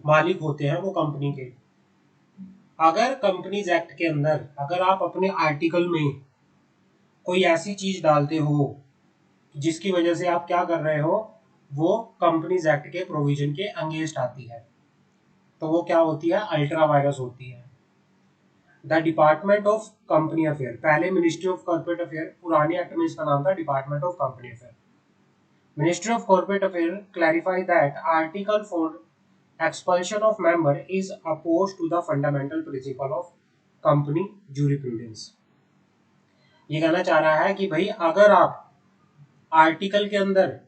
मालिक होते हैं वो कंपनी के। अगर कंपनीज एक्ट के अंदर अगर आप अपने आर्टिकल में कोई ऐसी चीज डालते हो जिसकी वजह से आप क्या कर रहे हो, वो कंपनीज एक्ट के प्रोविजन के अगेंस्ट आती है, तो वो क्या होती है, अल्ट्रा वायरस होती है। The department of company affair, पहले मिनिस्ट्री ऑफ कॉर्पोरेट अफेयर, पुराने एक्ट में इसका नाम था department of company affair. Ministry of corporate affair clarify that article 4 expulsion of member is opposed to the fundamental principle of company jurisprudence। ये कहना चाह रहा है कि भाई अगर आप आर्टिकल के अंदर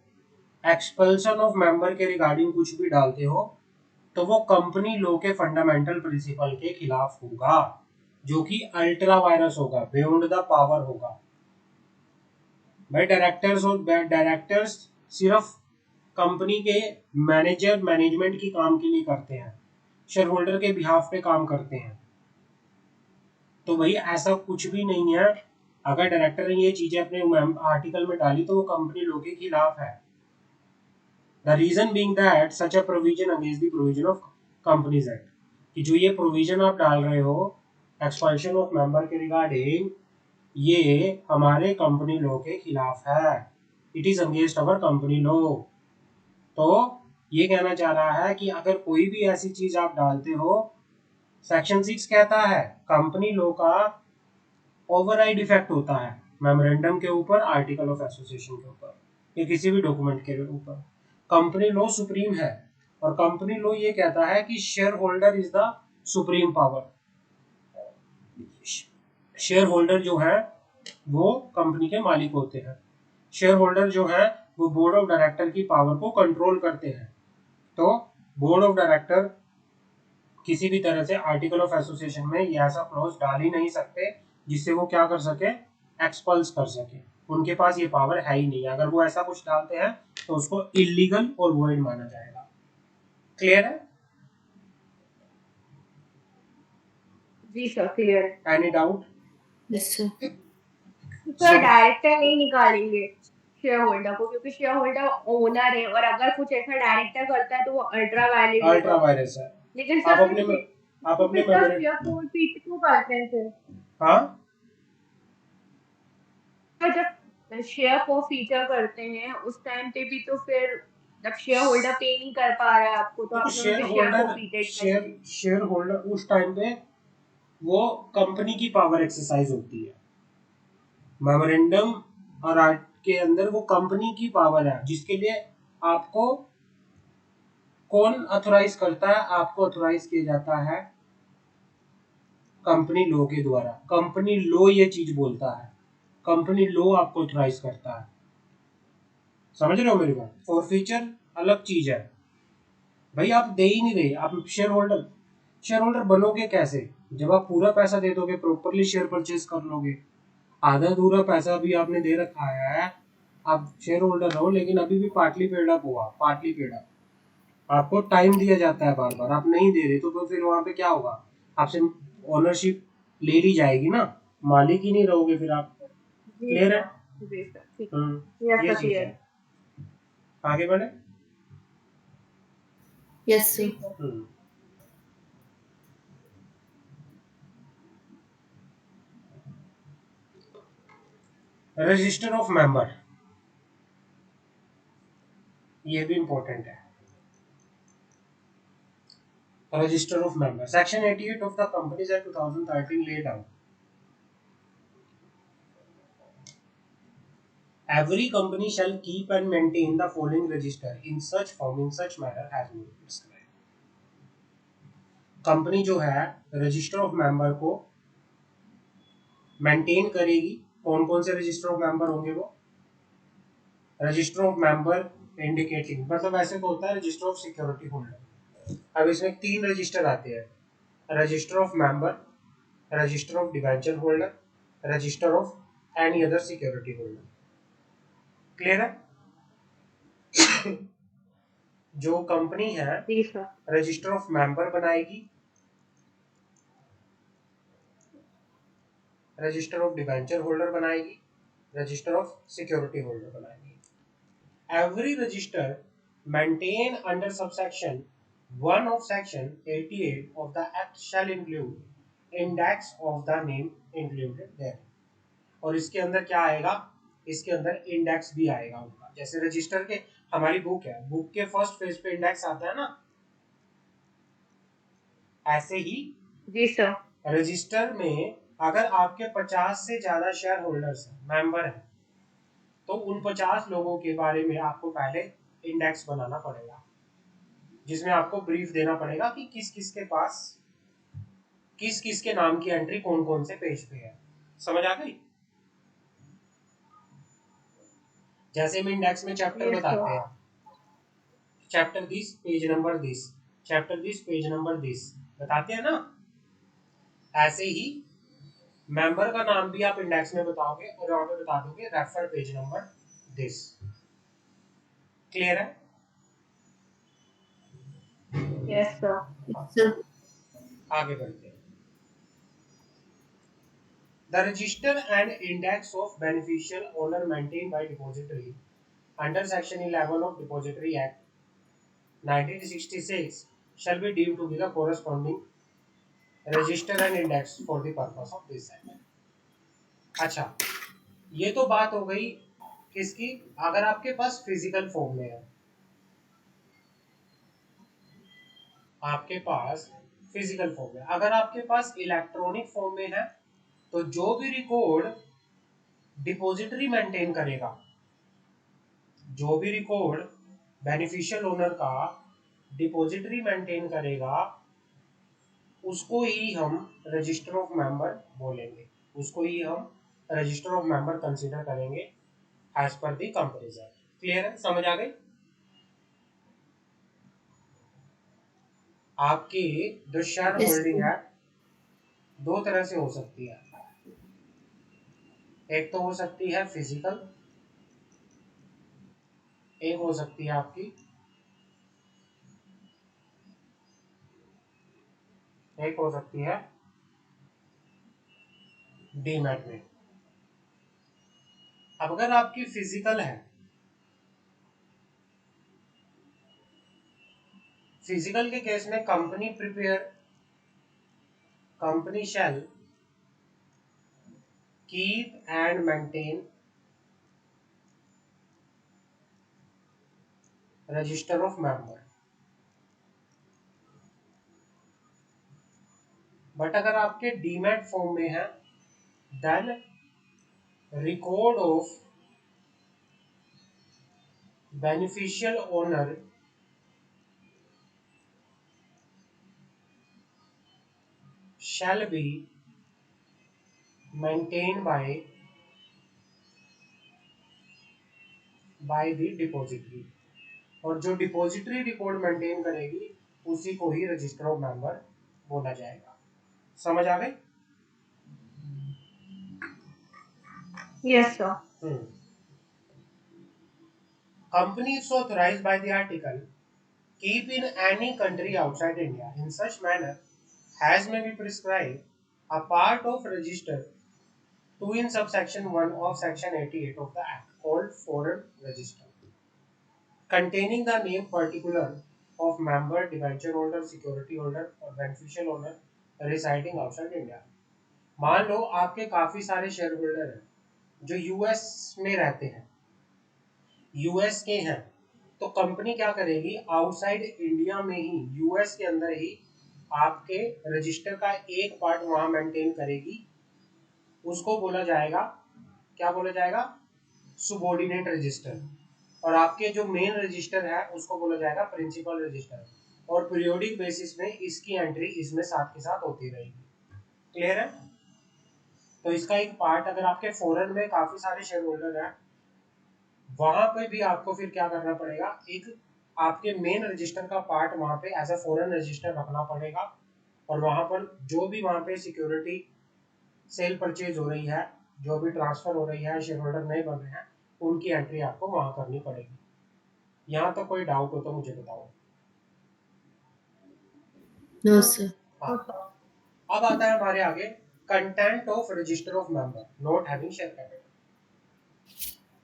एक्सपल्शन ऑफ मेंबर के रिगार्डिंग कुछ भी डालते हो तो वो कंपनी लॉ के फंडामेंटल प्रिंसिपल के खिलाफ होगा, जो कि अल्ट्रा वायरस होगा, बियॉन्ड द पावर होगा। भाई डायरेक्टर्स और सिर्फ कंपनी के मैनेजर मैनेजमेंट की काम के लिए करते हैं, शेयर होल्डर के बिहाफ पे काम करते हैं। तो भाई ऐसा कुछ भी नहीं है, अगर डायरेक्टर ने ये चीजें अपने आर्टिकल में डाली तो वो कंपनी लॉ के खिलाफ है। The reason being that such a provision against the provision of companies act, कि जो ये प्रोविजन आप डाल रहे हो एक्सपल्शन ऑफ मेंबर के रिगार्डिंग, ये हमारे कंपनी लॉ के खिलाफ है। It is against our company law. तो ये कहना चाह रहा है कि अगर कोई भी ऐसी चीज आप डालते हो, सेक्शन 6 कहता है कंपनी लॉ का ओवरराइड इफेक्ट होता है मेमोरेंडम के ऊपर, आर्टिकल ऑफ एसोसिएशन के ऊपर, या किसी भी डॉक्यूमेंट के ऊपर। कंपनी लॉ सुप्रीम है और कंपनी लॉ ये कहता है कि share holder is the supreme power. Share holder जो है वो कंपनी के मालिक होते हैं। शेयर होल्डर जो है वो बोर्ड ऑफ डायरेक्टर की पावर को कंट्रोल करते हैं। तो बोर्ड ऑफ डायरेक्टर किसी भी तरह से आर्टिकल ऑफ एसोसिएशन में ये ऐसा क्लॉज डाल ही नहीं सकते जिससे वो क्या कर सके, एक्सपल्स कर सके। उनके पास ये पावर है ही नहीं। अगर वो ऐसा कुछ डालते हैं तो उसको इलीगल और वॉइड माना जाएगा। क्लियर है? जी सर, क्लियर है। Any doubt? Yes, sir. Sir director नहीं निकालेंगे शेयर होल्डर को, क्योंकि शेयर होल्डर ओनर है, और अगर कुछ ऐसा डायरेक्टर करता है तो वो अल्ट्रा वायलेट अल्ट्रा वायरस है। लेकिन आप सर अपने आप तो अपने फिर सर मेमोरी, शेयर को फीट क्यों करते हैं फिर? हाँ तो जब शेयर को फीचर करते हैं उस टाइम पे भी तो फिर जब शेयर होल्डर पे नहीं कर पा रहा है आपको, तो देखो आपने उनके शेयर को फीटेड कर दिया। शेयर होल्डर उस टाइम पे वो कंपनी की पावर एक्सरसाइज होती है। मेमोरेंडम और आर्ट के अंदर वो कंपनी की पावर है, जिसके लिए आपको कौन अथोराइज करता है? आपको अथोराइज किया जाता है कंपनी लॉ के द्वारा। कंपनी लॉ ये चीज बोलता है, कंपनी लॉ आपको अथोराइज करता है। समझ रहे हो मेरी बात? फॉरफीचर अलग चीज है भाई, आप दे ही नहीं रहे। आप शेयर होल्डर बनोगे कैसे? जब आप पूरा पैसा दे दोगे, प्रॉपरली शेयर परचेज कर लोगे। आधा अधूरा पैसा भी आपने दे रखा है, आप शेयर होल्डर रहो लेकिन अभी भी पार्टली पेड अप हुआ, पार्टली पेड अप। आपको टाइम दिया जाता है बार बार, आप नहीं दे रहे तो फिर वहां पे क्या होगा? आपसे ओनरशिप ले ली जाएगी ना, मालिक ही नहीं रहोगे फिर आप। जी क्लियर है? सर, जी सर, ठीक है। यस ये सर, चीज क्लियर है। है। आगे बढ़े। Yes, sir. Register of member, ये भी इंपॉर्टेंट है। Register of member, section 88 of the companies act 2013 laid out every company shall keep and maintain the following register in such form in such manner as may be prescribed। Company जो है register of member को maintain करेगी। कौन कौन से register of member होंगे? वो register of member indicating, मतलब ऐसे तो होता है रजिस्टर ऑफ सिक्योरिटी होल्डर। अब इसमें 3 रजिस्टर आते हैं, register of member, register of debenture holder, register of any other security holder. Clear है? जो कंपनी है जी सर। रजिस्टर ऑफ मेंबर बनाएगी, रजिस्टर ऑफ डिबेंचर होल्डर बनाएगी, रजिस्टर ऑफ सिक्योरिटी होल्डर बनाएगी। Every register maintain under subsection 1 of section 88 of the act shall include index of the name included there। और इसके अंदर क्या आएगा? इसके अंदर इंडेक्स भी आएगा उनका। जैसे रजिस्टर के, हमारी बुक है, बुक के फर्स्ट पेज पे इंडेक्स आता है ना, ऐसे ही जी सर। रजिस्टर में अगर आपके 50 से ज्यादा शेयर होल्डर्स हैं, मेंबर हैं, तो उन 50 लोगों के बारे में आपको पहले इंडेक्स बनाना पड़ेगा, जिसमें आपको ब्रीफ देना पड़ेगा कि किस किस के पास किस किस के नाम की एंट्री कौन कौन से पेज पे है। समझ आ गई? जैसे हम इंडेक्स में चैप्टर Yes, बताते sir. हैं, chapter this page number this, chapter this page number this बताते हैं ना, ऐसे ही मेंबर का नाम भी आप इंडेक्स में बताओगे और वहां पे बता दोगे refer page number this. Clear है? Yes, sir. sir. आगे बढ़ते हैं। The register and index of beneficial owner maintained by depository under Section 11 of Depository Act 1966 shall be deemed to be the corresponding register and index for the purpose of this act. अच्छा, ये तो बात हो गई किसकी, अगर आपके पास physical form में है, आपके पास फिजिकल फॉर्म में, अगर आपके पास इलेक्ट्रॉनिक फॉर्म में है तो जो भी रिकॉर्ड डिपॉजिटरी मेंटेन करेगा, जो भी रिकॉर्ड बेनिफिशियल ओनर का डिपॉजिटरी मेंटेन करेगा, उसको ही हम रजिस्टर ऑफ मेंबर बोलेंगे, उसको ही हम रजिस्टर ऑफ मेंबर कंसीडर करेंगे एज पर दी कंपैरिजन। क्लियर है, समझ आ गई? आपकी जो शेयर Yes, होल्डिंग sir. है दो तरह से हो सकती है, एक तो हो सकती है फिजिकल, एक हो सकती है आपकी, एक हो सकती है डीमैट में। अब अगर आपकी फिजिकल है, फिजिकल के केस में company shall keep and maintain register of member. But अगर आपके डीमैट फॉर्म में है then record of beneficial owner shall be maintained by the depository, और जो डिपॉजिटरी रिकॉर्ड मेंटेन करेगी उसी को ही रजिस्टर ऑफ मेंबर बोला जाएगा। समझ आ गई? Yes, sir. Company is authorized by the article keep in any country outside India in such manner as may be prescribed a part of register 2 in subsection 1 of section 88 of the act called foreign register, containing the name particular of member, debenture holder, security holder or beneficial owner residing outside India। मान लो आपके काफी सारे share holder हैं जो US में रहते हैं, US के हैं, तो कंपनी क्या करेगी, आउटसाइड इंडिया में ही, यूएस के अंदर ही आपके रजिस्टर का एक पार्ट वहां मेंटेन करेगी, उसको बोला जाएगा, क्या बोला जाएगा, सुबॉर्डिनेट रजिस्टर। और आपके जो मेन रजिस्टर है उसको बोला जाएगा प्रिंसिपल रजिस्टर, और पीरियोडिक बेसिस में इसकी एंट्री इसमें साथ के साथ होती रहेगी। क्लियर है? तो इसका एक पार्ट, अगर आपके फॉरेन में काफी सारे शेयर होल्डर हैं, वहां पे भी आपको फिर क्या करना पड़ेगा, एक आपके मेन रजिस्टर का पार्ट वहां पे एज अ फॉरेन रजिस्टर रखना पड़ेगा, और वहां पर जो भी वहां पे सिक्योरिटी सेल परचेज हो रही है, जो भी ट्रांसफर हो रही है, शेयर होल्डर नहीं बन रहे हैं, उनकी एंट्री आपको वहां करनी पड़ेगी। यहाँ तो कोई डाउट हो तो मुझे बताओ। No, sir. हाँ, अब आता है हमारे आगे content of register of member not having share capital.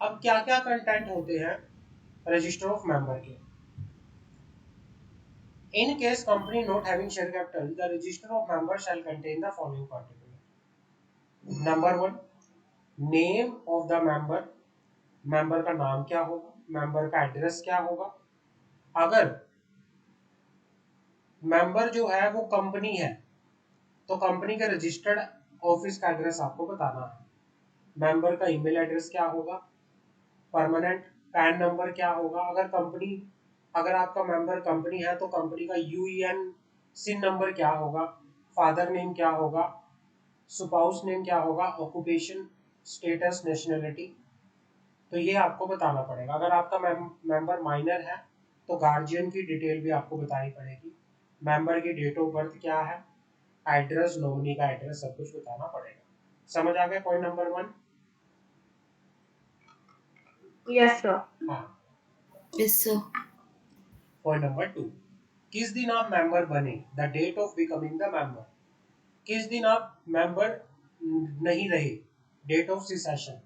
अब क्या क्या कंटेंट होते हैं रजिस्टर ऑफ मेंबर के। In case company not having share capital, the register of members shall contain the following particulars. Number 1, name of the member, member का नाम क्या होगा, मेंबर का एड्रेस क्या होगा। अगर मेंबर जो है वो कंपनी है तो कंपनी का रजिस्टर्ड ऑफिस का एड्रेस आपको बताना है। मेंबर का ईमेल एड्रेस क्या होगा, परमानेंट पैन नंबर क्या होगा, अगर आपका मेंबर कंपनी है तो कंपनी का यूईएन सिन नंबर क्या होगा, फादर नेम क्या होगा, स्पाउस नेम क्या होगा, ऑक्यूपेशन, स्टेटस, नेशनलिटी, तो ये आपको बताना पड़ेगा। अगर आपका मेंबर माइनर है तो गार्जियन की डिटेल भी आपको बतानी पड़ेगी, मेंबर की डेट ऑफ बर्थ क्या है, एड्रेस, नॉमिनी का एड्रेस, सब कुछ बताना पड़ेगा। समझ आ गया पॉइंट नंबर 1? Yes, sir. हाँ, Yes, sir. पॉइंट नंबर 2, किस दिन आप मेंबर बने, the date of becoming the member, किस दिन आप मेंबर नहीं रहे, date of cessation,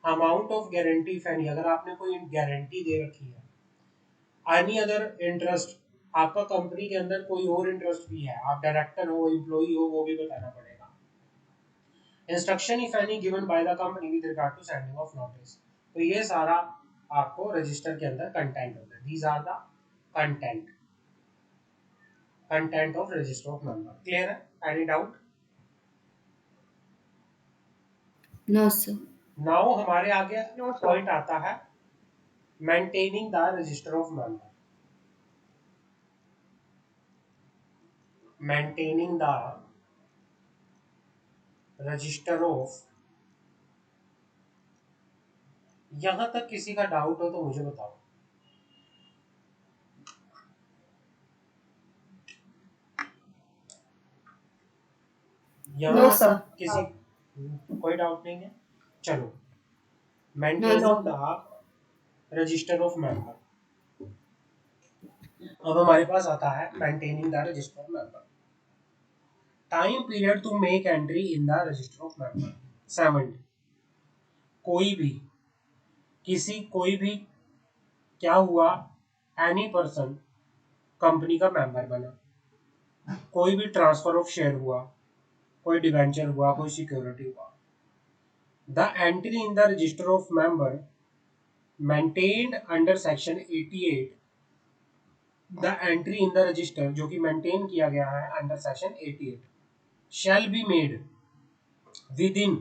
amount of guarantee if any, अगर आपने कोई गारंटी दे रखी है, एनी अदर इंटरेस्ट, आपका कंपनी के अंदर कोई और इंटरेस्ट भी है, आप डायरेक्टर हो, एम्प्लॉई हो, वो भी बताना पड़ेगा। Instruction if any given by the company with regard to sending of notice, तो ये सारा आपको रजिस्टर के अंदर कंटेंट होता है। These are the content content of register of member. Clear है? Any doubt? No, sir. Now हमारे आगे No, sir. पॉइंट आता है maintaining the register of member. Maintaining the register of, यहां तक किसी का डाउट हो तो मुझे बताओ। No, sir. किसी कोई डाउट नहीं है? चलो, No, maintaining no. The register of member. अब हमारे पास आता है maintaining the register of member. Time period to make entry in the register of member 7 day. कोई भी क्या हुआ, एनी पर्सन कंपनी का मेंबर बना, कोई भी ट्रांसफर ऑफ शेयर हुआ, कोई डिवेंचर हुआ, कोई सिक्योरिटी हुआ, the entry in the register of member maintained under section 88, the entry in the register जो कि मेंटेन किया गया है under section 88 shall be made with in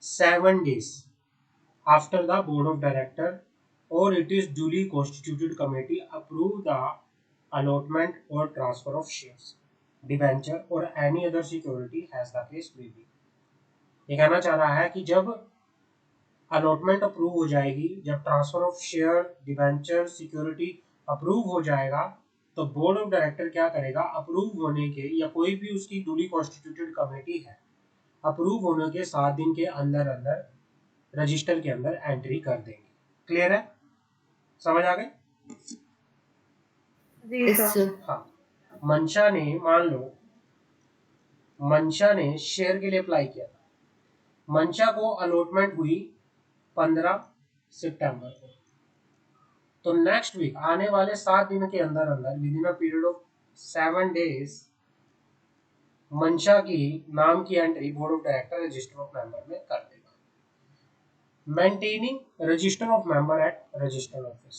7 days after the board of director or it is duly constituted committee approve the allotment or transfer of shares, debenture or any other security as the case may be। ये कहना चाह रहा है कि जब allotment approve हो जाएगी, जब transfer of share, debenture, security approve हो जाएगा, तो बोर्ड ऑफ डायरेक्टर क्या करेगा, अप्रूव होने के, या कोई भी उसकी डूली कॉन्स्टिट्यूटेड कमेटी है, अप्रूव होने के 7 दिन के अंदर अंदर रजिस्टर के अंदर एंट्री कर देंगे। क्लियर है? समझ आ गई? जी Yes, सर। sir. हाँ, मंशा ने, मान लो मंशा ने शेयर के लिए अप्लाई किया था, मंशा को अलॉटमेंट हुई 15 सितंबर को, तो नेक्स्ट वीक आने वाले 7 दिन के अंदर अंदर with in a period of 7 days मंशा की नाम की entry board of director register of member में कर देगा। Maintaining register of member eight register office,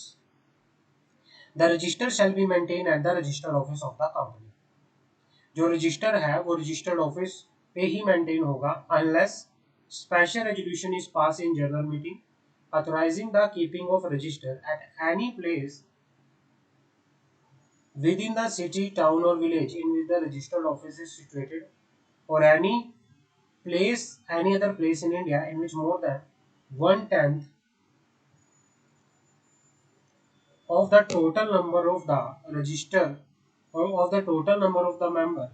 the register shall be maintain at the register office of the company. जो register है वो रजिस्टर्ड ऑफिस पे ही मेंटेन होगा unless special resolution is pass in general meeting authorizing the keeping of register at any place within the city, town or village in which the registered office is situated, or any other place in India in which more than 1/10 of the total number of the register or of the total number of the member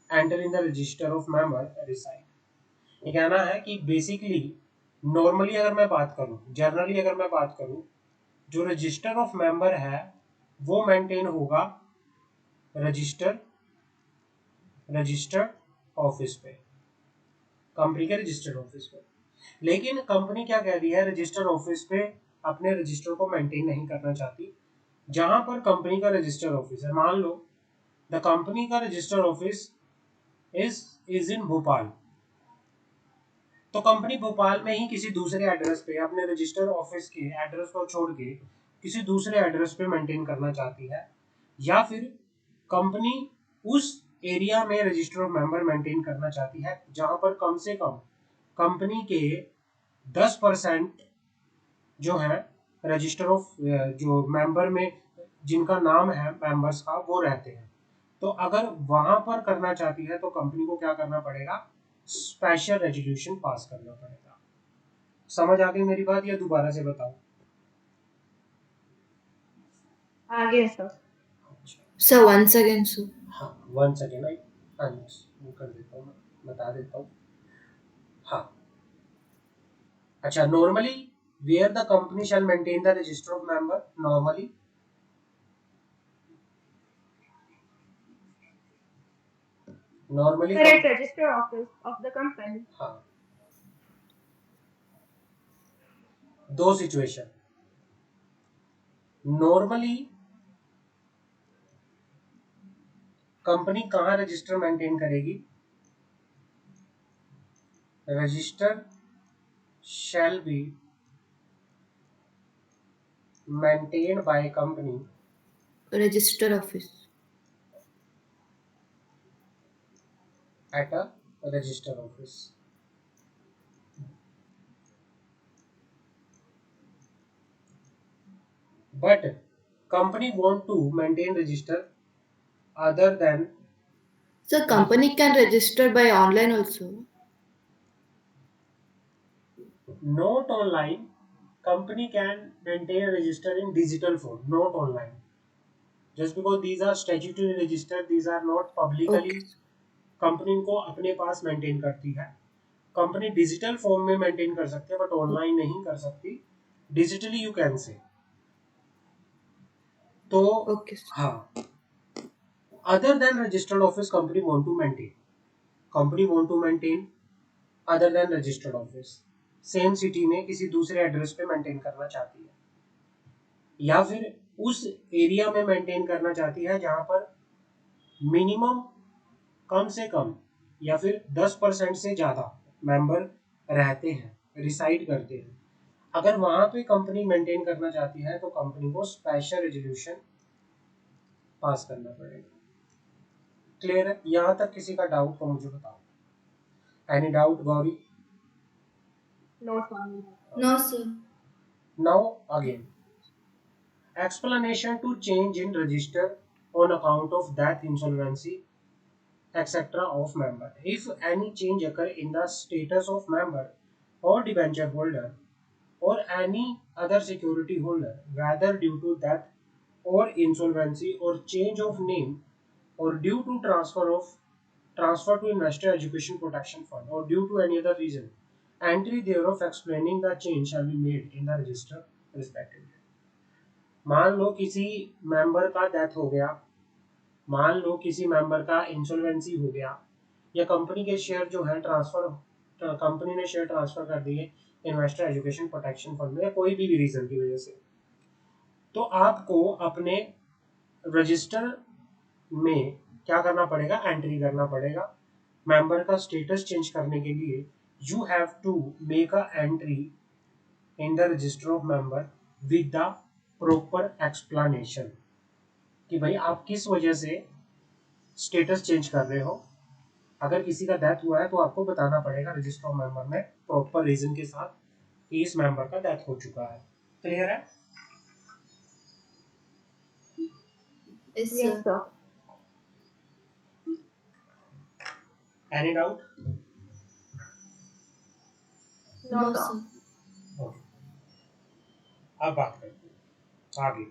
enter in the register of member reside। ये कहना है कि basically normally अगर मैं बात करूं, generally अगर मैं बात करूं, जो रजिस्टर ऑफ मेंबर है वो मेंटेन होगा रजिस्टर्ड ऑफिस पे, कंपनी के रजिस्टर्ड ऑफिस पे। लेकिन कंपनी क्या कह रही है, रजिस्टर्ड ऑफिस पे अपने रजिस्टर को मेंटेन नहीं करना चाहती। जहां पर कंपनी का रजिस्टर्ड ऑफिस है, मान लो द कंपनी का registered office is in Bhopal, तो कंपनी भोपाल में ही किसी दूसरे एड्रेस पे अपने रजिस्टर्ड ऑफिस के एड्रेस को छोड़ के किसी दूसरे एड्रेस पे मेंटेन करना चाहती है, या फिर कंपनी उस एरिया में रजिस्टर ऑफ मेंबर मेंटेन करना चाहती है जहां पर कम से कम कंपनी के 10% जो है रजिस्टर ऑफ जो मेंबर में जिनका नाम है मेंबर्स का वो रहते हैं। तो अगर वहां पर करना चाहती है तो कंपनी को क्या करना पड़ेगा, स्पेशल रेजोल्यूशन पास करना पड़ेगा। समझ आ गई मेरी बात या दोबारा से बताओ? आगे sir. Sir, once again, sir. हाँ, वन सेकेंड आई वो कर देता हूँ, बता देता हूँ। हाँ, अच्छा, normally where the company shall maintain the register of member, normally normally Correct, register office of the company. हाँ, दो सिचुएशन। नॉर्मली कंपनी कहाँ रजिस्टर मेंटेन करेगी? Register shall be maintained by company Register office. at a register office. But company want to maintain register other than So company can register by online also. not online. Company can maintain register in digital form, not online. Just because these are statutory register, these are not publicly Okay. Company को अपने पास maintain करती है। Company digital form में maintain कर सकती है but online नहीं कर सकती। Digitally you can say. तो Okay. हाँ, other than registered office company want to maintain, company want to maintain other than registered office, same city में किसी दूसरे एड्रेस पे मेंटेन करना चाहती है, या फिर उस एरिया में मेंटेन करना चाहती है जहां पर मिनिमम कम से कम या फिर 10% से ज्यादा मेंबर रहते हैं, रिसाइड करते हैं। अगर वहां पे कंपनी मेंटेन करना चाहती है तो कंपनी को स्पेशल रेजोल्यूशन पास करना पड़ेगा। क्लियर है? यहाँ तक किसी का डाउट तो मुझे बताओ। Any doubt Gauri? No, Swami. No, sir. Now again, explanation to change in register on account of death, insolvency, etc. of member. If any change occur in the status of member or debenture holder or any other security holder, whether due to death or insolvency or change of name or due to transfer to investor education protection fund or due to any other reason, entry thereof explaining the change shall be made in the register respectively. मान लो किसी member का death हो गया, मान लो किसी member का insolvency हो गया, या कंपनी के शेयर जो है ट्रांसफर, कंपनी ने शेयर ट्रांसफर कर दिए इन्वेस्टर एजुकेशन प्रोटेक्शन फंड में, या कोई भी रीजन की वजह से, तो आपको अपने रजिस्टर में क्या करना पड़ेगा? एंट्री करना पड़ेगा। मेंबर का स्टेटस चेंज करने के लिए you have to make a entry in the register of member with the proper explanation कि भाई आप किस वजह से स्टेटस चेंज कर रहे हो। अगर किसी का डेथ हुआ है तो आपको बताना पड़ेगा रजिस्टर ऑफ मेंबर में प्रॉपर रीजन के साथ कि इस मेंबर का डेथ हो चुका है। क्लियर है? Yes, Yes, sir. sir. Any doubt? No, No, sir. sir. Okay, अब बात करते हैं आगे।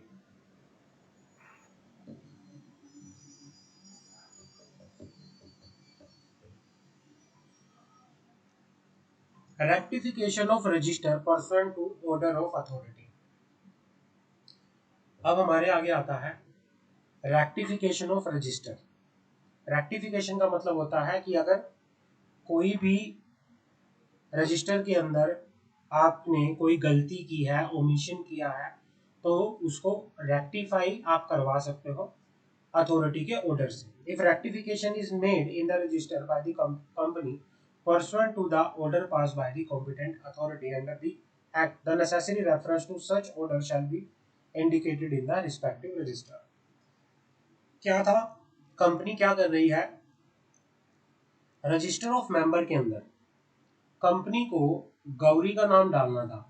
Rectification of register person to order of authority. अब हमारे आगे आता है रेक्टिफिकेशन ऑफ रजिस्टर। रेक्टिफिकेशन का मतलब होता है कि अगर कोई भी रजिस्टर के अंदर आपने कोई गलती की है, ओमिशन किया है, तो उसको रेक्टिफाई आप करवा सकते हो अथॉरिटी के ऑर्डर से। If rectification is made in the register bye the company pursuant to the order passed by the competent authority under the act, the necessary reference to such order shall be indicated in the respective register. क्या था? Company क्या कर रही है? Register of member के अंदर company को गौरी का नाम डालना था,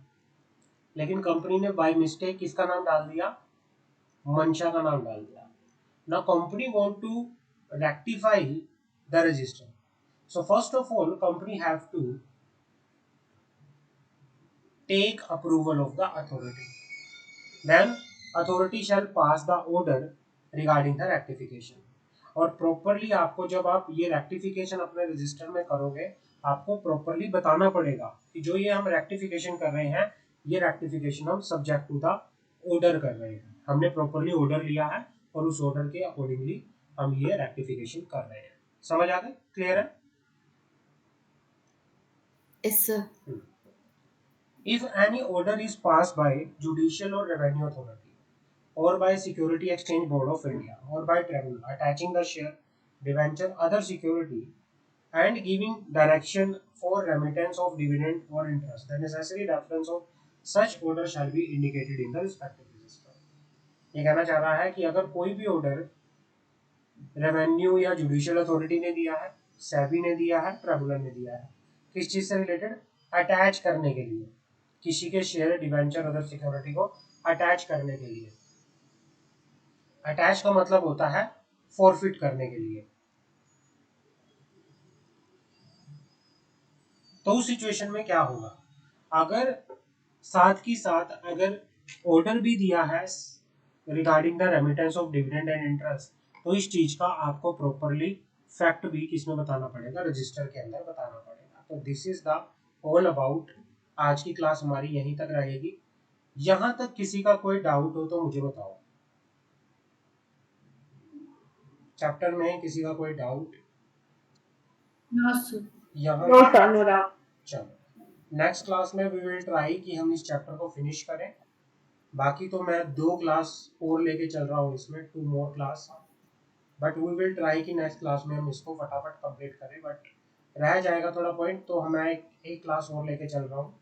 लेकिन कंपनी ने बाय मिस्टेक किसका नाम डाल दिया? मंशा का नाम डाल दिया। Now company want to rectify the register, so first of all company have to take approval of the authority, then authority shall pass the order regarding the rectification। और प्रॉपरली आपको जब आप ये रेक्टिफिकेशन अपने रजिस्टर में करोगे, आपको properly बताना पड़ेगा कि जो ये हम रेक्टिफिकेशन कर रहे हैं, ये रेक्टिफिकेशन हम सब्जेक्ट टू द ऑर्डर कर रहे हैं, हमने प्रॉपरली ऑर्डर लिया है और उस ऑर्डर के अकॉर्डिंगली हम ये रेक्टिफिकेशन कर रहे हैं। समझ आ गए? क्लियर है? Yes, sir. If any order is passed by judicial or revenue authority or by Security Exchange Board of India or by tribunal attaching the share, debenture, other security and giving direction for remittance of dividend or interest, the necessary reference of such order shall be indicated in the respective register. ये कहना चाह रहा है कि अगर कोई भी order revenue या जुडिशियल अथॉरिटी ने दिया है, सेबी ने दिया है, ट्रिब्यूनल ने दिया है, किस चीज से रिलेटेड? अटैच करने के लिए, किसी के शेयर, डिवेंचर, अदर सिक्योरिटी को अटैच करने के लिए। अटैच का मतलब होता है फॉरफिट करने के लिए। तो उस सिचुएशन में क्या होगा? अगर साथ की साथ अगर ऑर्डर भी दिया है regarding the remittance of dividend and interest, तो इस चीज का आपको प्रॉपरली फैक्ट भी किसमें बताना पड़ेगा? रजिस्टर के अंदर बताना पड़ेगा। तो this is the all about. आज की क्लास हमारी यहीं तक रहेगी। यहां तक किसी का कोई डाउट हो तो मुझे बताओ। चैप्टर में किसी का कोई डाउट? No, sir. यहाँ नो सर, नो डाउट। चलो नेक्स्ट क्लास में वी विल ट्राई कि हम इस चैप्टर को फिनिश करें। बाकी तो मैं 2 क्लास और लेके चल रहा हूँ इसमें, 2 more class, but we will try कि नेक्स्ट क्लास में हम इसको फटाफट कंप्लीट करें। बट रह जाएगा थोड़ा पॉइंट, तो मैं एक क्लास और लेके चल रहा हूँ।